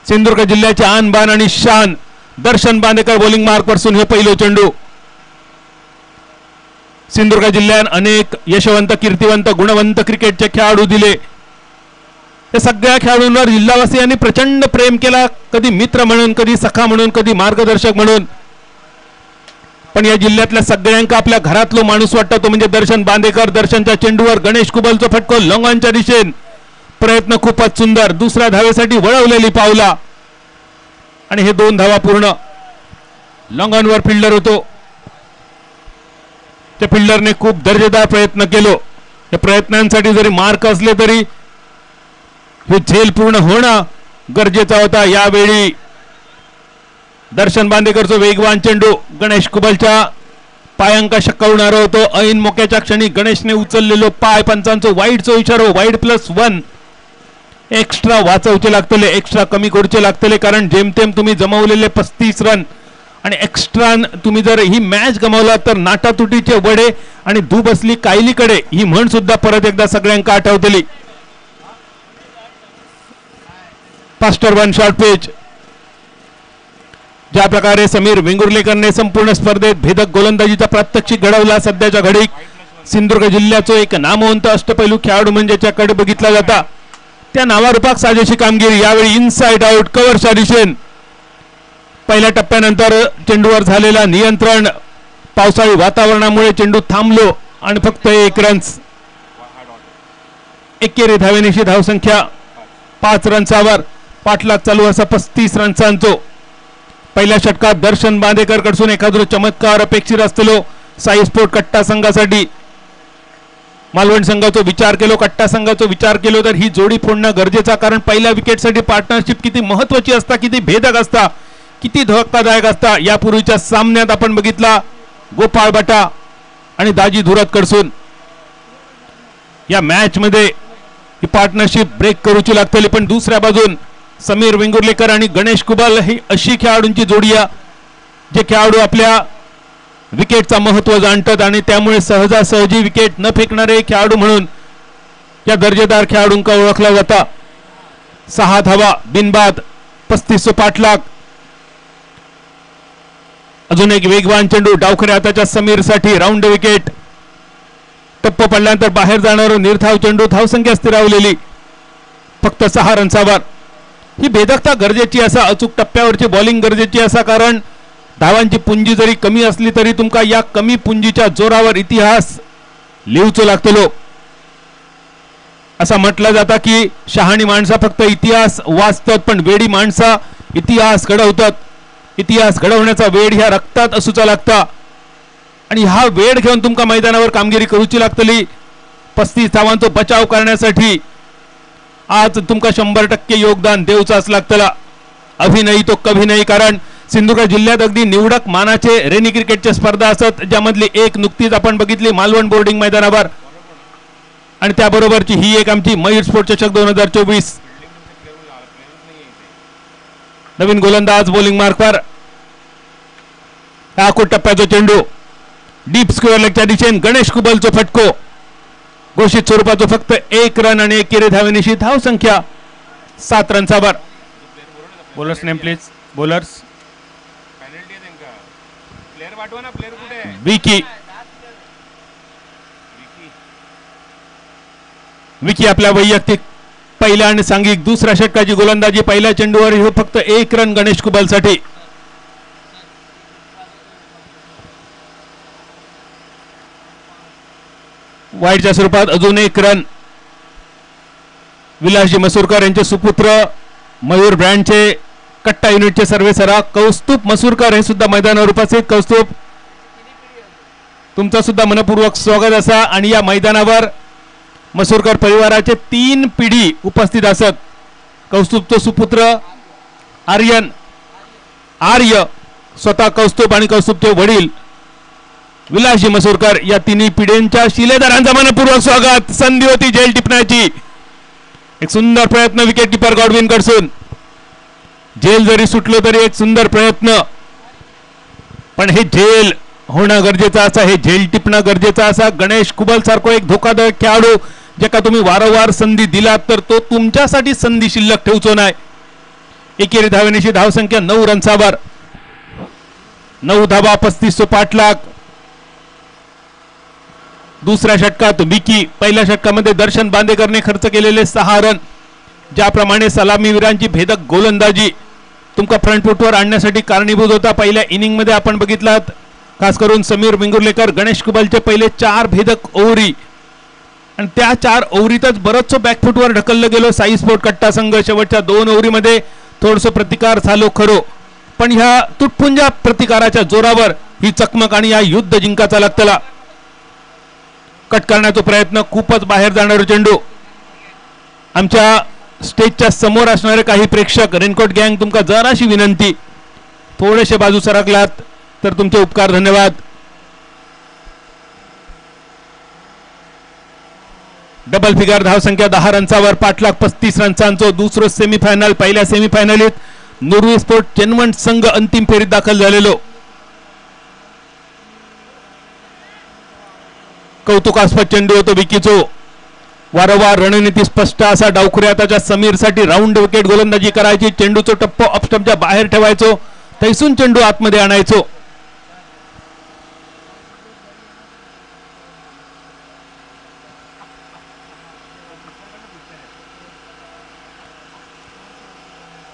सिंधुदुर्ग जिल्ह्याचे आन बान आणि शान दर्शन बांदेकर बॉलिंग मार्क पासून हे पहिलो चेंडू. सिंधुदुर्ग जिल्ह्यात अनेक यशवंत कीर्तिवंत गुणवंत क्रिकेटचे खेळाडू दिले. या सगळ्या खेळाडूंवर जिल्हावासियांनी प्रचंड प्रेम केला, कधी मित्र म्हणून, कधी सखा म्हणून, कधी मार्गदर्शक म्हणून. पण या जिल्ह्यातल्या सगळ्यांका आपल्या घरातलो माणूस वाटतो तो म्हणजे दर्शन बांदेकर. दर्शनच्या चेंडूवर गणेश कुबलचा फटको लॉंगॉनच्या दिशेन. प्रयत्न खूपच सुंदर, दुसऱ्या धावेसाठी वळवलेली पावला आणि हे 2 धावा पूर्ण. लॉंगॉनवर फिल्डर होतो, त्या फिल्डरने खूप दर्जेदार प्रयत्न केलो. या प्रयत्नांसाठी जरी मार्क असले तरी हे झेल पूर्ण होणं गरजेचं होता. यावेळी दर्शन बांदेकरचा वेगवान चेंडू गणेश कुबलच्या पायांका शकवणार होतो. ऐन मोक्याच्या क्षणी गणेशने उचललेलो पाय, पंचांचं वाईडचा इशारो. वाईड +1 एक्स्ट्रा वाचवचे लागतले, एक्स्ट्रा कमी करूचे लागतले, कारण जेमतेम तुम्ही जमवलेले 35 रन आणि एक्स्ट्रा तुम्ही जर ही मॅच गमावला तर नाटातुटीचे वडे आणि धू बसली कायलीकडे ही म्हण सुद्धा परत एकदा सगळ्यांका आठवतली. Faster 1 short pitch. ज्या प्रकारे समीर वेंगुर्लेकरने संपूर्ण स्पर्धेत भेदक गोलंदाजीचा प्रात्यक्षिक घडवला, सध्याच्या घडीत सिंधुदुर्ग जिल्ह्याचा एक नामवंत अष्टपैलू खेळाडू म्हणजे ज्याकडे बघितला जाता त्या नावारूपाक साजेशी कामगिरी. यावेळी इनसाइड आउट कव्हरच्या दिशेन. पहिल्या टप्प्यानंतर चेंडूवर झालेला नियंत्रण, पावसाळी वातावरणामुळे चेंडू थांबलो आणि फक्त 1 रन्स. एकेरी धावेनिशी धावसंख्या 5 रन्सावर. पाठलाग चालू असा 35 रन्सांचो. पहिल्या षटकात दर्शन बांदेकर कडसून एखादो चमत्कार अपेक्षित असतलो साई स्पोर्ट कट्टा संघासाठी. मालवण संघाचा विचार केलो, कट्टा संघाचा विचार केलो तर ही जोडी फोडणं गरजेचा, कारण पहिल्या विकेटसाठी पार्टनरशिप किती महत्वाची असता, किती भेदक असता, किती धक्कादायक असता. यापूर्वीच्या सामन्यात आपण बघितला गोपाळ बाटा आणि दाजी धुरत कडसून. या मॅच मध्ये ही पार्टनरशिप ब्रेक करूची लागतली, पण दुसऱ्या बाजून समीर वेंगुर्लेकर आणि गणेश कुबल ही अशी खेळाडूंची जोडी आहे जे खेळाडू आपल्या विकेटचा महत्व जाणतात आणि त्यामुळे सहजासहजी विकेट न फेकणारे खेळाडू म्हणून या दर्जेदार खेळाडूंका ओळखला जाता. 6 धावा बिनबाद, 35 पाठलाग. अजून एक वेगवान चेंडू डावखऱ्या हाताच्या समीरसाठी राऊंड विकेट. टप्प पडल्यानंतर बाहेर जाणारा निर्धाव चेंडू, धावसंख्या स्थिरावलेली फक्त 6 रन्सावर. ही भेदकता गरजेची असा, अचूक टप्प्यावरची बॉलिंग गरजेची असा, कारण धावांची पुंजी जरी कमी असली तरी तुमका या कमी पुंजीच्या जोरावर इतिहास लिहूचो लागतलो. असा म्हटलं जाता की शहाणी माणसा फक्त इतिहास वाचतात, पण वेडी माणसा इतिहास घडवतात. इतिहास घडवण्याचा वेळ ह्या रक्तात असूचा लागता आणि हा वेळ घेऊन तुमका मैदानावर कामगिरी करूची लागतली. 35 धावांचा बचाव करण्यासाठी आज तुमका 100% योगदान देऊचाच लागतला. अभिनय तो कभी नाही, कारण सिंधुदुर्ग जिल्ह्यात अगदी निवडक मानाचे रेनी क्रिकेटच्या स्पर्धा असत, ज्यामधली एक नुकतीच आपण बघितली मालवण बोर्डिंग मैदानावर आणि त्याबरोबरची ही एक आमची मयूर स्पोर्ट चषक 2024. नवीन गोलंदाज बॉलिंग मार्कवर. आखो टप्प्याचा चेंडू डीप स्क्वेअर लेगच्या दिशेने गणेश कुबलचा फटको. घोषित स्वरूपाचा फक्त 1 रन आणि एकेरी धावेनिशी धावसंख्या 7 रन्सावर. Bowler's name please. Bowler's Vicky. Vicky आपल्या वैयक्तिक पहिल्या आणि सांघिक दुसऱ्या षटकाची गोलंदाजी. पहिल्या चेंडूवर फक्त 1 रन गणेश कुबलसाठी. वाईडच्या स्वरूपात अजून 1 रन. विलासजी मसूरकर यांचे सुपुत्र मयूर ब्रँडचे कट्टा युनिटचे सर्वेसरा कौस्तुभ मसूरकर हे सुद्धा मैदानावर उपस्थित. कौस्तुभ, तुमचा सुद्धा मनपूर्वक स्वागत असा. आणि या मैदानावर मसूरकर परिवाराचे 3 पिढी उपस्थित असत. कौस्तुभचे सुपुत्र आर्य, स्वतः कौस्तुभ आणि कौस्तुभचे वडील विलासजी मसूरकर या तिन्ही पिढ्यांच्या शिलेदारांचा मनपूर्वक स्वागत. संधी होती झेल टिपण्याची. एक सुंदर प्रयत्न विकेट कीपर गॉडविन कडसून. झेल जरी सुटलो तरी एक सुंदर प्रयत्न, पण हे झेल होणं गरजेचं असा, हे झेल टिपणं गरजेचं असा. गणेश कुबल सारखो एक धोकादायक खेळाडू ज्याका तुम्ही वारंवार संधी दिलात तर तो तुमच्यासाठी संधी शिल्लक ठेवचो नाही. एकेरी धावेनिशी धावसंख्या 9 रन्सावर. 9 धावा, 35 पाठलाग. दुसऱ्या षटकात विकी. पहिल्या षटकामध्ये दर्शन बांदेकरने खर्च केलेले 6 रन. ज्याप्रमाणे सलामीवीरांची भेदक गोलंदाजी तुमका फ्रंट फुटवर आणण्यासाठी कारणीभूत होता. पहिल्या इनिंग मध्ये आपण बघितलात खास करून समीर वेंगुर्लेकर गणेश कुबलचे पहिले 4 भेदक ओव्हरी आणि त्या 4 ओव्हरीतच बरंचसं बॅकफुटवर ढकललं गेलो. साई स्पोर्ट कट्टा संघ शेवटच्या 2 ओव्हरीमध्ये थोडंसं प्रतिकार झालो खरो, पण ह्या तुटपुंजा प्रतिकाराच्या जोरावर ही चकमक आणि या युद्ध जिंकाचा लागतला. कट करण्याचा प्रयत्न, खूपच बाहेर जाणारा चेंडू. आमच्या स्टेजच्या समोर असणारे काही प्रेक्षक रेनकोट गँग तुमका जराशी विनंती, थोडेसे बाजू सरकलात तर तुमचे उपकार, धन्यवाद. डबल फिगर धावसंख्या 10 रनचावर, पाठलाग 35 रनचांचो दुसरो सेमीफायनल. पहिल्या सेमीफायनलीत नॉर्वे स्पोर्ट चेन्वण संघ अंतिम फेरीत दाखल झालेलो. कौतुकास्पद चेंडू होतो विकीचो. वारंवार रणनीती स्पष्ट असा डावखुऱ्याच्या समीर साठी राऊंड विकेट गोलंदाजी करायची. चेंडूचो टप्पो अपस्टंपच्या बाहेर ठेवायचो, तैसून चेंडू आतमध्ये आणायचो.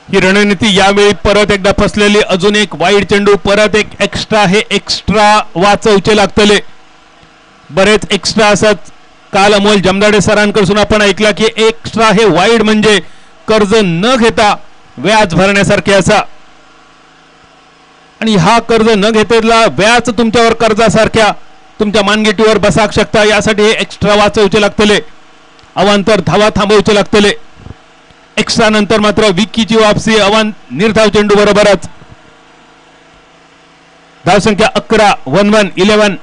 ही रणनीती यावेळी परत एकदा फसलेली. अजून एक वाईड चेंडू, परत एक एक्स्ट्रा. हे एक्स्ट्रा वाचवचे लागतले. बरेच एक्स्ट्रा असत. काल अमोल जमदाडे सरांकडून आपण ऐकला की एक्स्ट्रा हे वाईड म्हणजे कर्ज न घेता व्याज भरण्यासारखे असा, आणि हा कर्ज न घेतलेला व्याज तुमच्यावर कर्जासारख्या तुमच्या मानगेटीवर बसाक शकता. यासाठी हे एक्स्ट्रा वाचवचे लागतले, अवांतर धावा थांबवचे लागतले. एक्स्ट्रा नंतर मात्र विकीची वापसी, निर्धाव चेंडू बरोबरच. धावसंख्या 11, 1-1, 11.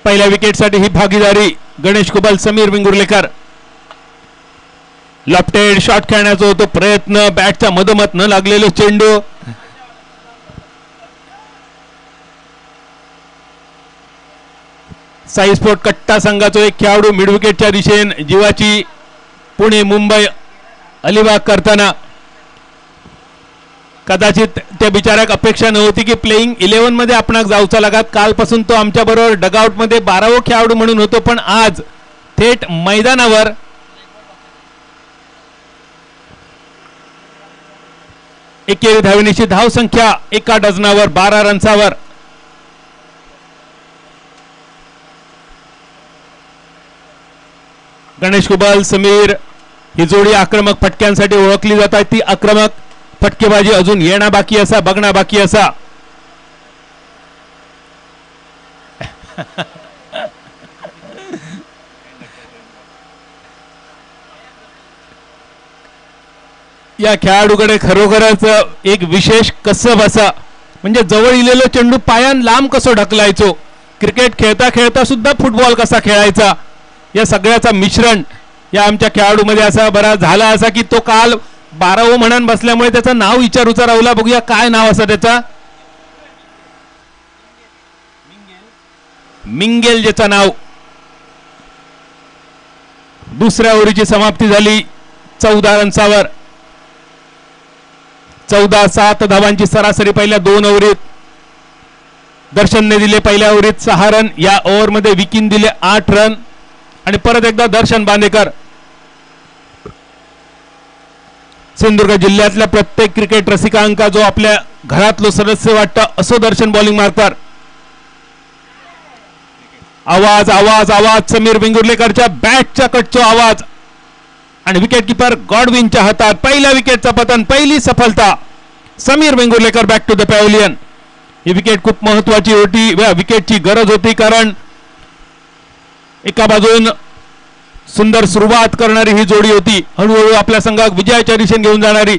पहिल्या विकेटसाठी ही भागीदारी गणेश कुबल, समीर वेंगुर्लेकर. लॉफ्टेड शॉट खेळण्याचा होतो प्रयत्न, बॅटच्या मधोमध न लागलेलो चेंडू. साई स्पोर्ट कट्टा संघाचा एक खेळाडू मिड विकेटच्या दिशेने जीवाची पुणे मुंबई अलिबाग करताना. कदाचित त्या बिचाऱ्याक अपेक्षा नव्हती की प्लेइंग 11 मध्ये आपणाक जाऊचा लागत. कालपासून तो आमच्या बरोबर डगआउट मध्ये 12वा खेळाडू म्हणून होतो, पण आज थेट मैदानावर एकेरी धावनीची धावसंख्या 1 डझनावर 12 रनसावर. गणेश कुबल, समीर ही जोडी आक्रमक फटक्यांसाठी ओळखली जातात. ती आक्रमक फटकेबाजी अजून येणं बाकी असा, बघणं बाकी असा. या खेळाडूकडे खरोखरच एक विशेष कसब असा, म्हणजे जवळ इलेलो चेंडू पायान लांब कसो ढकलायचो, क्रिकेट खेळता खेळता सुद्धा फुटबॉल कसा खेळायचा, या सगळ्याचा मिश्रण या आमच्या खेळाडूमध्ये असा बरा झाला असा की तो काल 12 म्हणून बसल्यामुळे त्याचं नाव विचारूचा राहुला. बघूया काय नाव असं त्याचा. मिंगेल ज्याचं नाव. दुसऱ्या ओव्हरीची समाप्ती झाली 14 रनसावर. 14-7 धावांची सरासरी पहिल्या 2 ओव्हरीत. दर्शनने दिले पहिल्या ओव्हरीत 6 रन. या ओव्हरमध्ये विकीन दिले 8 रन. आणि परत एकदा दर्शन बांदेकर. सिंधुदुर्ग जिल्ह्यातल्या प्रत्येक क्रिकेट रसिकांका जो आपल्या घरातलो सदस्य वाटतं असो दर्शन बॉलिंग मारतात. आवाज आवाज आवाज समीर वेंगुर्लेकरच्या बॅटच्या कटचा आवाज आणि विकेट किपर गॉडविनच्या हातात पहिल्या विकेटचा पतन, पहिली सफलता. Sameer Vengurlekar back to the pavilion. ही विकेट खूप महत्वाची होती, विकेटची गरज होती, कारण एका बाजून सुंदर सुरुवात करणारी ही जोडी होती, हळूहळू आपल्या संघात विजयाच्या दिशेने घेऊन जाणारी,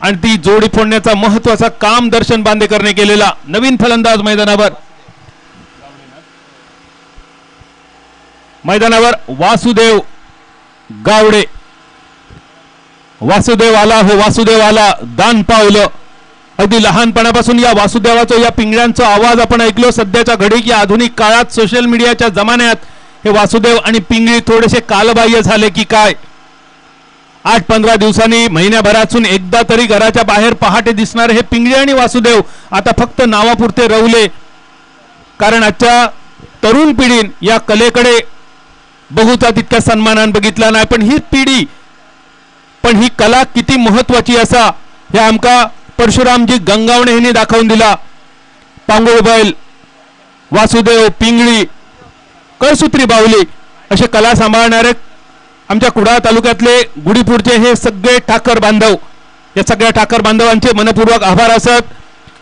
आणि ती जोडी फोडण्याचा महत्वाचा काम दर्शन बांदेकरने केलेला. नवीन फलंदाज मैदानावर वासुदेव गावडे. वासुदेव आला हो वासुदेव आला, दान पावलं. अगदी लहानपणापासून या वासुदेवाचा या पिंगळ्यांचा आवाज आपण ऐकलो. सध्याच्या घडीत या आधुनिक काळात सोशल मीडियाच्या जमान्यात हे वासुदेव आणि पिंगळी थोडेसे कालबाह्य झाले की काय. 8-15 दिवसांनी, महिन्याभरातून एकदा तरी घराच्या बाहेर पहाटे दिसणारे हे पिंगळी आणि वासुदेव आता फक्त नावापुरते रवले, कारण आजच्या तरुण पिढीन या कलेकडे बहुता तितक्या सन्मानान बघितला नाही, पण ही पिढी पण ही कला किती महत्वाची असा हे आमका परशुरामजी गंगावणे यांनी दाखवून दिला. पांगुळ बैल, वासुदेव, पिंगळी, कळसूत्री बाहुली असे कला सांभाळणारे आमच्या कुडाळ तालुक्यातले गुढीपूरचे हे सगळे ठाकर बांधव, या सगळ्या ठाकर बांधवांचे मनपूर्वक आभार असत.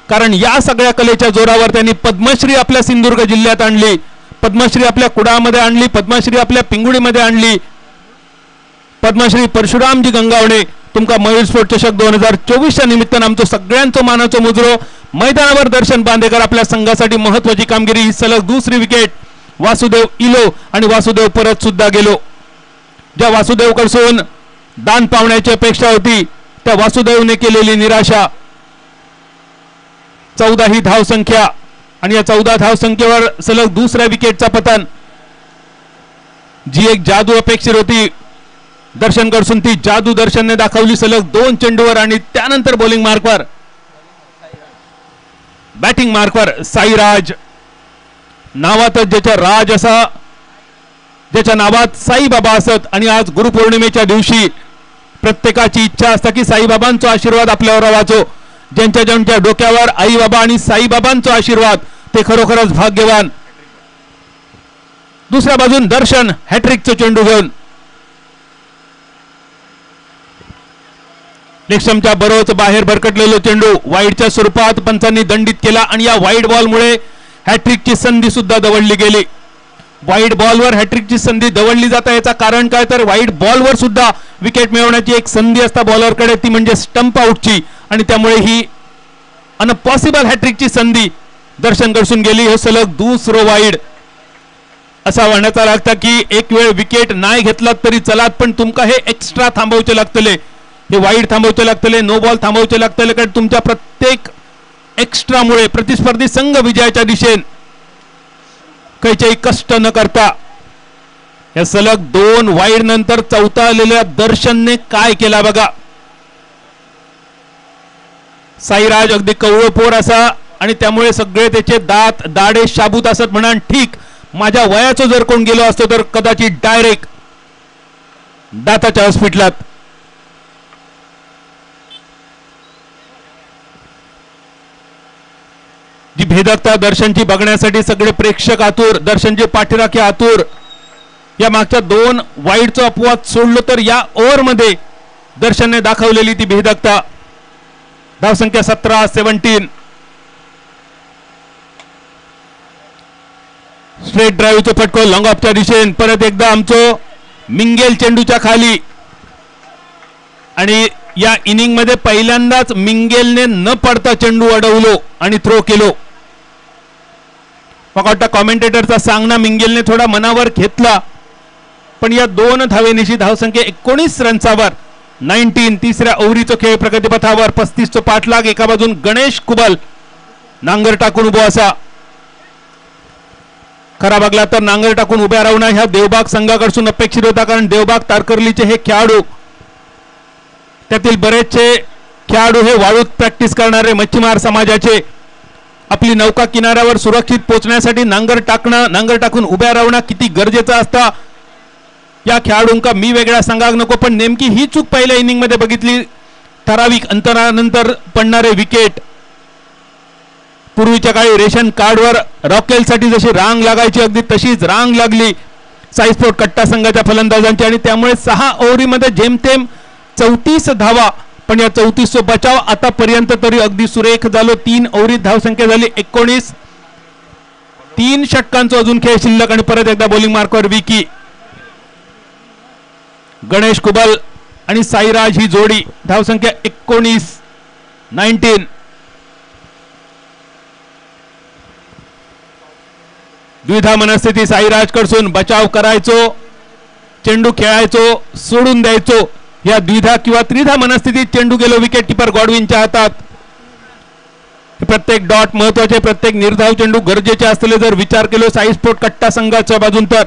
कारण या सगळ्या कलेच्या जोरावर त्यांनी पद्मश्री आपल्या सिंधुदुर्ग जिल्ह्यात आणली, पद्मश्री आपल्या कुडाळमध्ये आणली, पद्मश्री आपल्या पिंगुळीमध्ये आणली. पद्मश्री परशुरामजी गंगावणे तुमका मयूर स्पोर्ट चषक 2024च्या निमित्तानं आमचं सगळ्यांचं मानाचं मुजरो. मैदानावर दर्शन बांदेकर आपल्या संघासाठी महत्वाची कामगिरी. ही सलग दुसरी विकेट. वासुदेव इलो आणि वासुदेव परत सुद्धा गेलो. ज्या वासुदेव कडसून दान पावण्याची अपेक्षा होती त्या वासुदेवने केलेली निराशा. 14 ही धावसंख्या आणि या 14 धावसंख्येवर सलग दुसऱ्या विकेटचा पतन. जी एक जादू अपेक्षित होती दर्शन कडसून ती जादू दर्शनने दाखवली. सलग 2 चेंडूवर आणि त्यानंतर बॉलिंग मार्कवर, बॅटिंग मार्कवर साईराज नावातच ज्याच्या राज असा, ज्याच्या नावात साईबाबा असत. आणि आज गुरुपौर्णिमेच्या दिवशी प्रत्येकाची इच्छा असते की साईबाबांचा आशीर्वाद आपल्यावर राहावो. ज्यांच्या ज्यांच्या डोक्यावर आई बाबा आणि साईबाबांचा आशीर्वाद ते खरोखरच भाग्यवान. दुसऱ्या बाजून दर्शन हॅट्रिकचा चेंडू घेऊन लेक्समच्या बरोच बाहेर भरकटलेलो चेंडू वाईडच्या स्वरूपात पंचांनी दंडित केला आणि या वाईड बॉलमुळे हॅट्रिकची संधी सुद्धा दवडली गेली. वाईड बॉलवर हॅट्रिकची संधी दवडली जाते याचा कारण काय तर वाईड बॉलवर सुद्धा विकेट मिळवण्याची एक संधी असता बॉलरकडे, ती म्हणजे स्टंप आउटची. आणि त्यामुळे ही अनपॉसिबल हॅट्रिकची संधी दर्शन कडसून गेली. हे सलग दुसरं वाईड असा म्हणण्याचा लागता की एक वेळ विकेट नाही घेतला तरी चलात, पण तुमका हे एक्स्ट्रा थांबवचे लागतले, हे वाईड थांबवचे लागतले, नो बॉल थांबवचे लागतले. कारण तुमच्या प्रत्येक एक्स्ट्रामुळे प्रतिस्पर्धी संघ विजयाच्या दिशेने काहीही कष्ट न करता या सलग 2 वाईड नंतर चौथा आलेल्या दर्शनने काय केला बघा. साईराज अगदी कवळपोर असा आणि त्यामुळे सगळे त्याचे दात दाडे शाबूत असत म्हणा. ठीक माझ्या वयाचं जर कोण गेलो असतो तर कदाचित डायरेक्ट दाताच्या हॉस्पिटलात. जी भेदकता दर्शनची बघण्यासाठी सगळे प्रेक्षक आतुर, दर्शनचे पाठीराखे आतुर. या मागच्या 2 वाईडचा अपवाद सोडलो तर या ओव्हरमध्ये दर्शनने दाखवलेली ती भेदकता. धावसंख्या 17-17. स्ट्रेट ड्राईव्हचा फटको लॉंग ऑफच्या दिशेने. परत एकदा आमचं मिंगेल चेंडूच्या खाली आणि या इनिंग मध्ये पहिल्यांदाच मिंगेलने न पडता चेंडू अडवलो आणि थ्रो केलो. वाटतं कॉमेंटेटरचा सांगणं मिंगेलने थोडा मनावर घेतला, पण या 2 धावेनिशी धावसंख्या 19 रन्सावर 19. तिसऱ्या ओव्हरीचा खेळ प्रगतीपथावर 35 पाठलाग. एका बाजून गणेश कुबल नांगर टाकून उभा असा. खरा बघला तर नांगर टाकून उभ्या राहणं ह्या देवबाग संघाकडून अपेक्षित होता, कारण देवबाग तारकर्लीचे हे खेळाडू, त्यातील बरेचसे खेळाडू हे वाळूत प्रॅक्टिस करणारे मच्छीमार समाजाचे. आपली नौका किनाऱ्यावर सुरक्षित पोहोचण्यासाठी नांगर टाकून उभ्या राहणं किती गरजेचं असतं या खेळाडूंका मी वेगळा सांगाक नको. पण नेमकी ही चूक पहिल्या इनिंग मध्ये बघितली. ठराविक अंतरानंतर पडणारे विकेट. पूर्वीच्या काळी रेशन कार्डवर रॉकेलसाठी जशी रांग लागायची अगदी तशीच रांग लागली साईस्पोर्ट कट्टा संघाच्या फलंदाजांची. आणि त्यामुळे 6 ओव्हरीमध्ये जेमतेम 34 धावा, पण या 34 बचाव आतापर्यंत तरी अगदी सुरेख झालो. 3 ओव्हरीत धावसंख्या झाली 19. 3 षटकांचा अजून खेळ शिल्लक आणि परत एकदा बॉलिंग मार्कवर विकी. गणेश कुबल आणि साईराज ही जोडी. धावसंख्या 19. द्विधा मनस्थिती साईराज कडसून. बचाव करायचो, चेंडू खेळायचो, सोडून द्यायचो. या द्विधा किंवा त्रिधा मनस्थितीत चेंडू गेलो विकेट किपर गॉडविनच्या हातात. प्रत्येक डॉट महत्वाचे, प्रत्येक निर्धाव चेंडू गरजेचे असलेले जर विचार केलो साईस्पोर्ट कट्टा संघाच्या बाजून, तर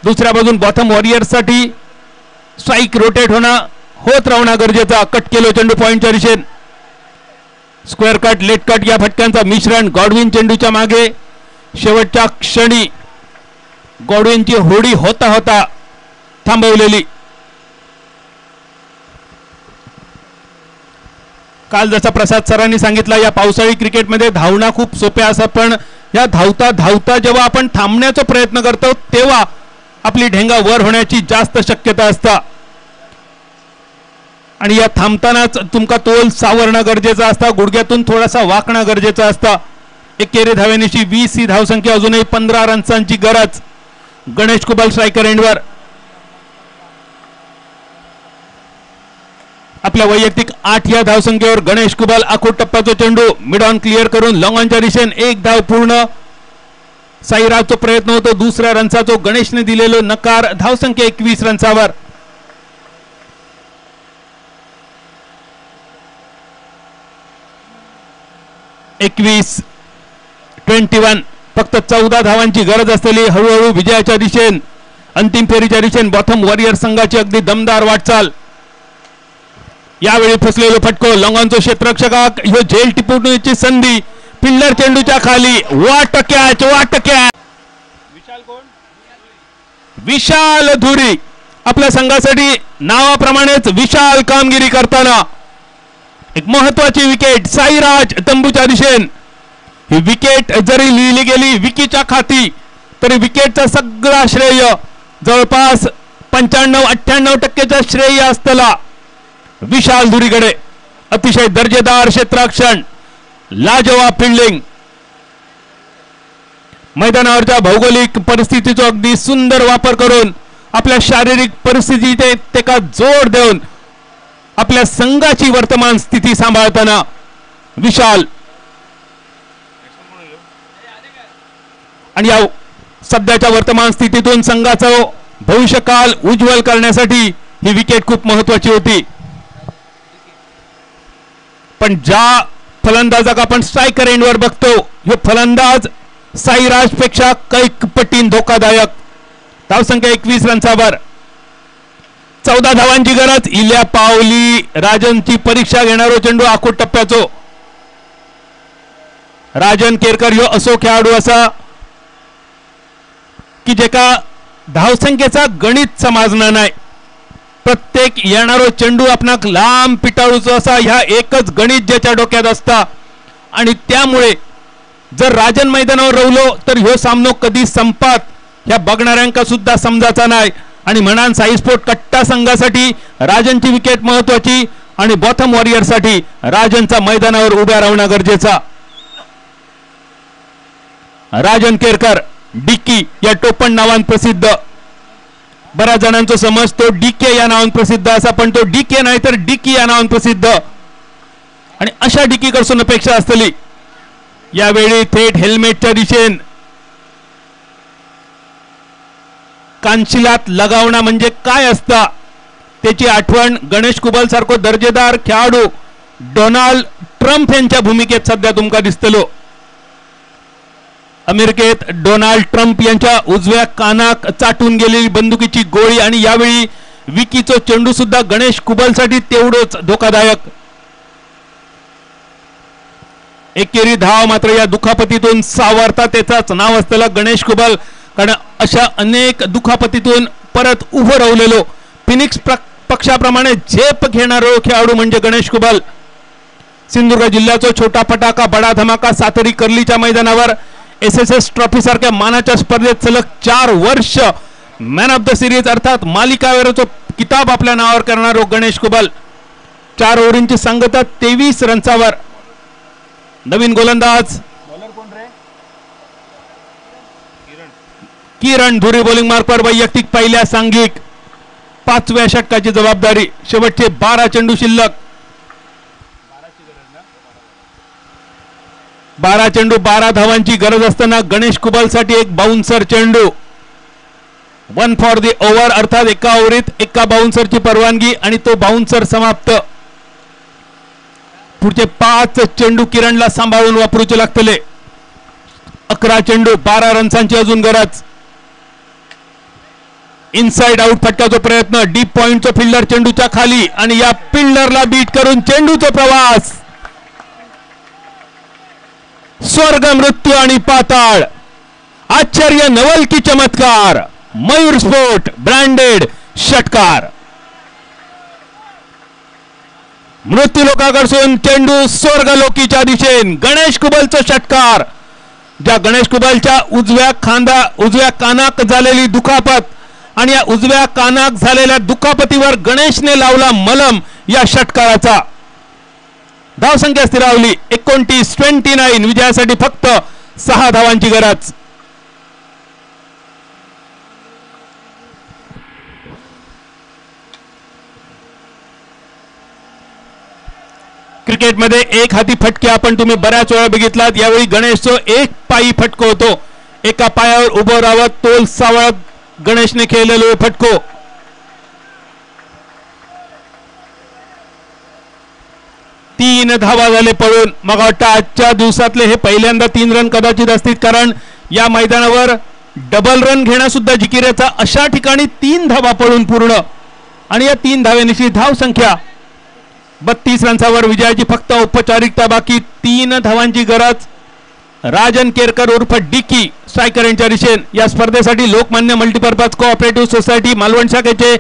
दुसऱ्या बाजून बॉथम वॉरियर्ससाठी स्ट्राईक रोटेट होत राहणं गरजेचा. कट केलो चेंडू पॉइंटच्या दिशेने. स्क्वेअर कट, लेट कट या फटक्यांचा मिश्रण. गॉडविन चेंडूच्या मागे शेवटच्या क्षणी गॉडविनची होडी होता होता थांबवलेली. काल जसा प्रसाद सरांनी सांगितला, या पावसाळी क्रिकेटमध्ये धावणं खूप सोप्या असतात, पण या धावता धावता जेव्हा आपण थांबण्याचा प्रयत्न करतो तेव्हा आपली ठेंगा वर होण्याची जास्त शक्यता असता. आणि या थांबतानाच तुमका तोल सावरणं गरजेचं असतं, गुडघ्यातून थोडासा वाकणं गरजेचं असतं. एकेरी धावेनिशी 20 ही धावसंख्या, अजूनही 15 रन्सांची गरज. गणेश कुबल स्ट्रायकर एंडवर. आपल्या वैयक्तिक 8 या धावसंख्येवर गणेश कुबल. आखूड टप्प्याचा चेंडू मिड ऑन क्लिअर करून लॉंग ऑनच्या दिशेने 1 धाव पूर्ण. साईराजचा प्रयत्न होतो दुसऱ्या रनचा, गणेशने दिलेलो नकार. धावसंख्या 21 रन्सावर. एकवीस 21. फक्त 14 धावांची गरज असलेली हळूहळू विजयाच्या दिशेने, अंतिम फेरीच्या दिशेने बॉथम वॉरियर संघाची अगदी दमदार वाटचाल. यावेळी फसलेलो फटको. लॉंगॉनचा क्षेत्ररक्षक ह्यो झेल टिपवण्याची संधी. फिल्डर चेंडूच्या खाली. वाट कॅच. विशाल धुरी आपल्या संघासाठी नावाप्रमाणेच विशाल कामगिरी करताना एक महत्वाची विकेट. साईराज तंबूच्या दिशेने. ही विकेट जरी लिहिली गेली विकीच्या खाती तरी विकेटचा सगळा श्रेय जवळपास 95-98% श्रेय असतला विशाल धुरीकडे. अतिशय दर्जेदार क्षेत्ररक्षण, लाजवाब फिल्डिंग. मैदानावरच्या भौगोलिक परिस्थितीचा अगदी सुंदर वापर करून आपल्या शारीरिक परिस्थितीचे तेका जोड देऊन आपल्या संघाची वर्तमान स्थिती सांभाळताना विशाल. आणि या सध्याच्या वर्तमान स्थितीतून संघाचा भविष्यकाल उज्ज्वल करण्यासाठी ही विकेट खूप महत्वाची होती. पण ज्या फलंदाजाक आपण स्ट्रायकर एंडवर बघतो, हे फलंदाज साईराज पेक्षा कैक पटीन धोकादायक. धावसंख्या 21 रन्सावर. 14 धावांची गरज. इल्या पावली राजनची परीक्षा घेणारो चेंडू आखूड टप्प्याचो. राजन केरकर ह्यो असो खेळाडू असा की जेका धावसंख्येचा गणित समजणार नाही. प्रत्येक येणारो चेंडू आपणाक लांब पिटाळूचो असा ह्या एकच गणित ज्याच्या डोक्यात असता. आणि त्यामुळे जर राजन मैदानावर रवलो तर ह्यो सामनो कधी संपात ह्या बघणाऱ्यांका सुद्धा समजायचा नाही. आणि म्हणान साई स्पोर्ट कट्टा संघासाठी राजनची विकेट महत्वाची आणि बॉथम वॉरियर साठी राजनचा मैदानावर उभ्या राहणं गरजेचा. राजन केरकर डिकी या टोपण नावान प्रसिद्ध. बऱ्याच जणांचा समज तो डीके या नावान प्रसिद्ध असा, पण तो डीके नाही तर डिकी या नावान प्रसिद्ध. आणि अशा डिकी कडसून अपेक्षा असतली. यावेळी थेट हेल्मेटच्या दिशेने कानशिलात लगावणं म्हणजे काय असता त्याची आठवण गणेश कुबल सारखो दर्जेदार खेळाडू डोनाल्ड ट्रम्प यांच्या भूमिकेत सध्या तुमका दिसतलो. अमेरिकेत डोनाल्ड ट्रम्प यांच्या उजव्या कानाक चाटून गेलेली बंदुकीची गोळी. आणि यावेळी विकीचो चेंडू सुद्धा गणेश कुबलसाठी तेवढोच धोकादायक. एकेरी धाव मात्र या दुखापतीतून सावरता त्याचाच नाव असलेला गणेश कुबल. कारण अशा अनेक दुखापतीतून परत उभं राहिलेलो फिनिक्स पक्षाप्रमाणे झेप घेणारो खेळाडू म्हणजे गणेश कुबल. सिंधुदुर्ग जिल्ह्याचा छोटा फटाका बडा धमाका सातरी कर्लीच्या मैदानावर SSS ट्रॉफी सारख्या मानाच्या स्पर्धेत सलग 4 वर्ष मॅन ऑफ द सिरीज अर्थात मालिकावीराचा किताब आपल्या नावावर करणारो गणेश कुबल. 4 ओव्हरींची सांगता 23 रन्सावर. नवीन गोलंदाज किरण धुरी बॉलिंग मार्कवर. वैयक्तिक पहिल्या सांघिक 5व्या षटकाची जबाबदारी. शेवटचे 12 चेंडू शिल्लक. 12 चेंडू 12 धावांची गरज असताना गणेश कुबल साठी एक बाउन्सर चेंडू. 1 फॉर द ओव्हर अर्थात एका ओव्हरीत एका बाउन्सरची परवानगी आणि तो बाउन्सर समाप्त. पुढचे 5 चेंडू किरणला सांभाळून वापरूचे लागतले. 11 चेंडू 12 रन्सांची अजून गरज. इनसाइड आउट फटकाचा प्रयत्न. डीप पॉइंटचा फिल्डर चेंडूच्या खाली आणि या फिल्डरला बीट करून चेंडूचा प्रवास. स्वर्ग मृत्यू आणि पाताळ आश्चर्य नवल की चमत्कार मयूर स्पोर्ट ब्रँडेड षटकार. मृत्यूलोकाकडून चेंडू स्वर्गलोकीच्या दिशेने गणेश कुबलचा षटकार. ज्या गणेश कुबलच्या उजव्या कानाक झालेली दुखापत आणि या उजव्या कानाक झालेल्या दुखापतीवर गणेशने लावला मलम या षटकाराचा. धावसंख्या स्थिरावली 29-29. विजयासाठी फक्त 6 धावांची गरज. क्रिकेटमध्ये एक हाती फटके आपण तुम्ही बऱ्याच वेळा बघितलात. यावेळी गणेशचा एक पायी फटको होतो. एका पायावर उभं राहत तोल सावळत गणेशने खेळलेलो फटको. तीन धावा झाले पळून. मग वाटतं आजच्या दिवसातले हे पहिल्यांदा 3 रन कदाचित असतील, कारण या मैदानावर डबल रन घेणं सुद्धा जिकिऱ्याचा. अशा ठिकाणी 3 धावा पळून पूर्ण आणि या 3 धावेनिशी धाव संख्या 32 रन्सावर. विजयाची फक्त औपचारिकता बाकी. 3 धावांची गरज. राजन केरकर उर्फ डिकी स्ट्रायकर यांच्या दिशेने. या स्पर्धेसाठी Lokmanya multipurpose cooperative society Malvan शाखेचे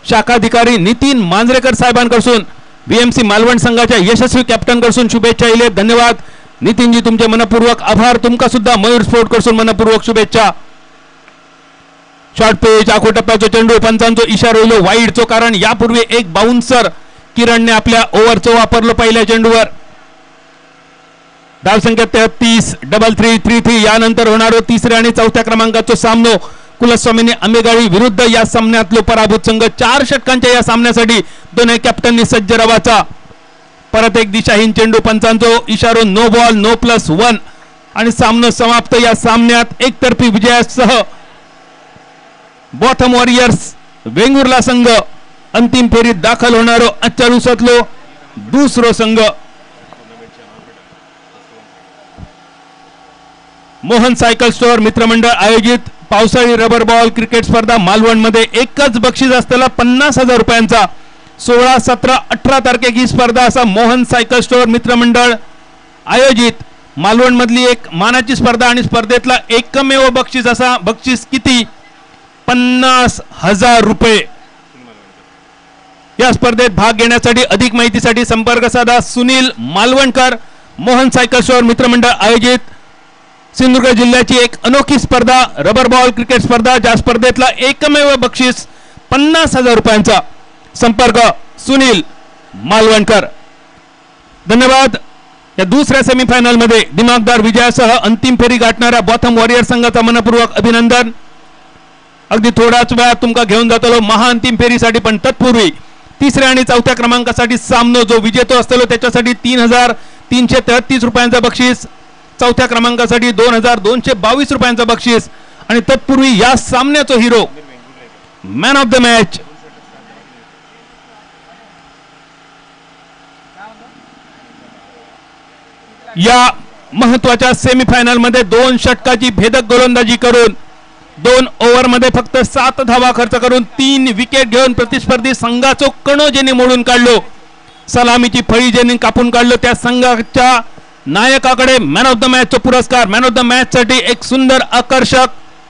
शाखाधिकारी नितीन मांजरेकर साहेबांकडून बीएमसी मालवण संघाच्या यशस्वी कॅप्टनकडून शुभेच्छा इले. धन्यवाद नितीनजी, तुमचे मनपूर्वक आभार. तुमका सुद्धा मयूर स्पोर्ट कडून मनपूर्वक शुभेच्छा. शॉर्ट पिच आखो टप्प्याचा चेंडू. पंचांचो इशारा होईल वाईडचो, कारण यापूर्वी एक बाउन्सर किरणने आपल्या ओव्हरचं वापरलं पहिल्या चेंडूवर. धावसंख्या 33. 3-3. यानंतर होणारा 3ऱ्या आणि 4थ्या क्रमांकाचा सामना कुलस्वामीने आंबेगावी विरुद्ध या सामन्यातलो पराभूत संघ. 4 षटकांच्या या सामन्यासाठी दोन्ही कॅप्टननी सज्ज रवाचा. परत एक दिशाहीन चेंडू. पंचांचो इशारो नो बॉल नो +1 आणि सामना समाप्त. या सामन्यात एकतर्फी विजयासह बॉथम वॉरियर्स वेंगुर्ला संघ अंतिम फेरीत दाखल होणारो आजच्या दिवसातलो दुसरो संघ. मोहन सायकल स्टोअर मित्रमंडळ आयोजित पावसाळी रबर बॉल क्रिकेट स्पर्धा मालवण मध्ये एकच बक्षीस असलेला 50,000 रुपयांचा 16, 17, 18 तारखेक ही स्पर्धा असा मोहन सायकल स्टोअर मित्रमंडळ आयोजित मालवण मधली एक मानाची स्पर्धा आणि स्पर्धेतला एकमेव बक्षीस असा. बक्षीस किती? 50,000 रुपये. या स्पर्धेत भाग घेण्यासाठी अधिक माहितीसाठी संपर्क साधा. सुनील मालवणकर. मोहन सायकल स्टोअर मित्रमंडळ आयोजित सिंधुदुर्ग जिल्ह्याची एक अनोखी स्पर्धा रबर बॉल क्रिकेट स्पर्धा, ज्या स्पर्धेतला एकमेव बक्षीस 50,000 रुपयांचा. संपर्क सुनील मालवणकर. धन्यवाद. या दुसऱ्या सेमीफायनल मध्ये दिमागदार विजयासह अंतिम फेरी गाठणाऱ्या बॉथम वॉरियर संघाचा मनपूर्वक अभिनंदन. अगदी थोड्याच वेळात तुमका घेऊन जातलो महाअंतिम फेरीसाठी, पण तत्पूर्वी 3ऱ्या आणि 4थ्या क्रमांकासाठी सामनो जो विजेतो असतो त्याच्यासाठी 3,333 रुपयांचा बक्षीस. 4थ्या क्रमांकासाठी 2,222 रुपयांचा बक्षीस. आणि तत्पूर्वी या सामन्याचा hero man of the match या महत्वाच्या सेमीफायनल मध्ये 2 षटकाची भेदक गोलंदाजी करून 2 ओव्हर मध्ये फक्त 7 धावा खर्च करून 3 विकेट घेऊन प्रतिस्पर्धी संघाचो कणो ज्यांनी मोडून काढलो, सलामीची फळी ज्यांनी कापून काढलो, त्या संघाच्या नायकाकडे मॅन ऑफ द मॅच चा पुरस्कार. मॅन ऑफ द मॅच साठी एक सुंदर आकर्षक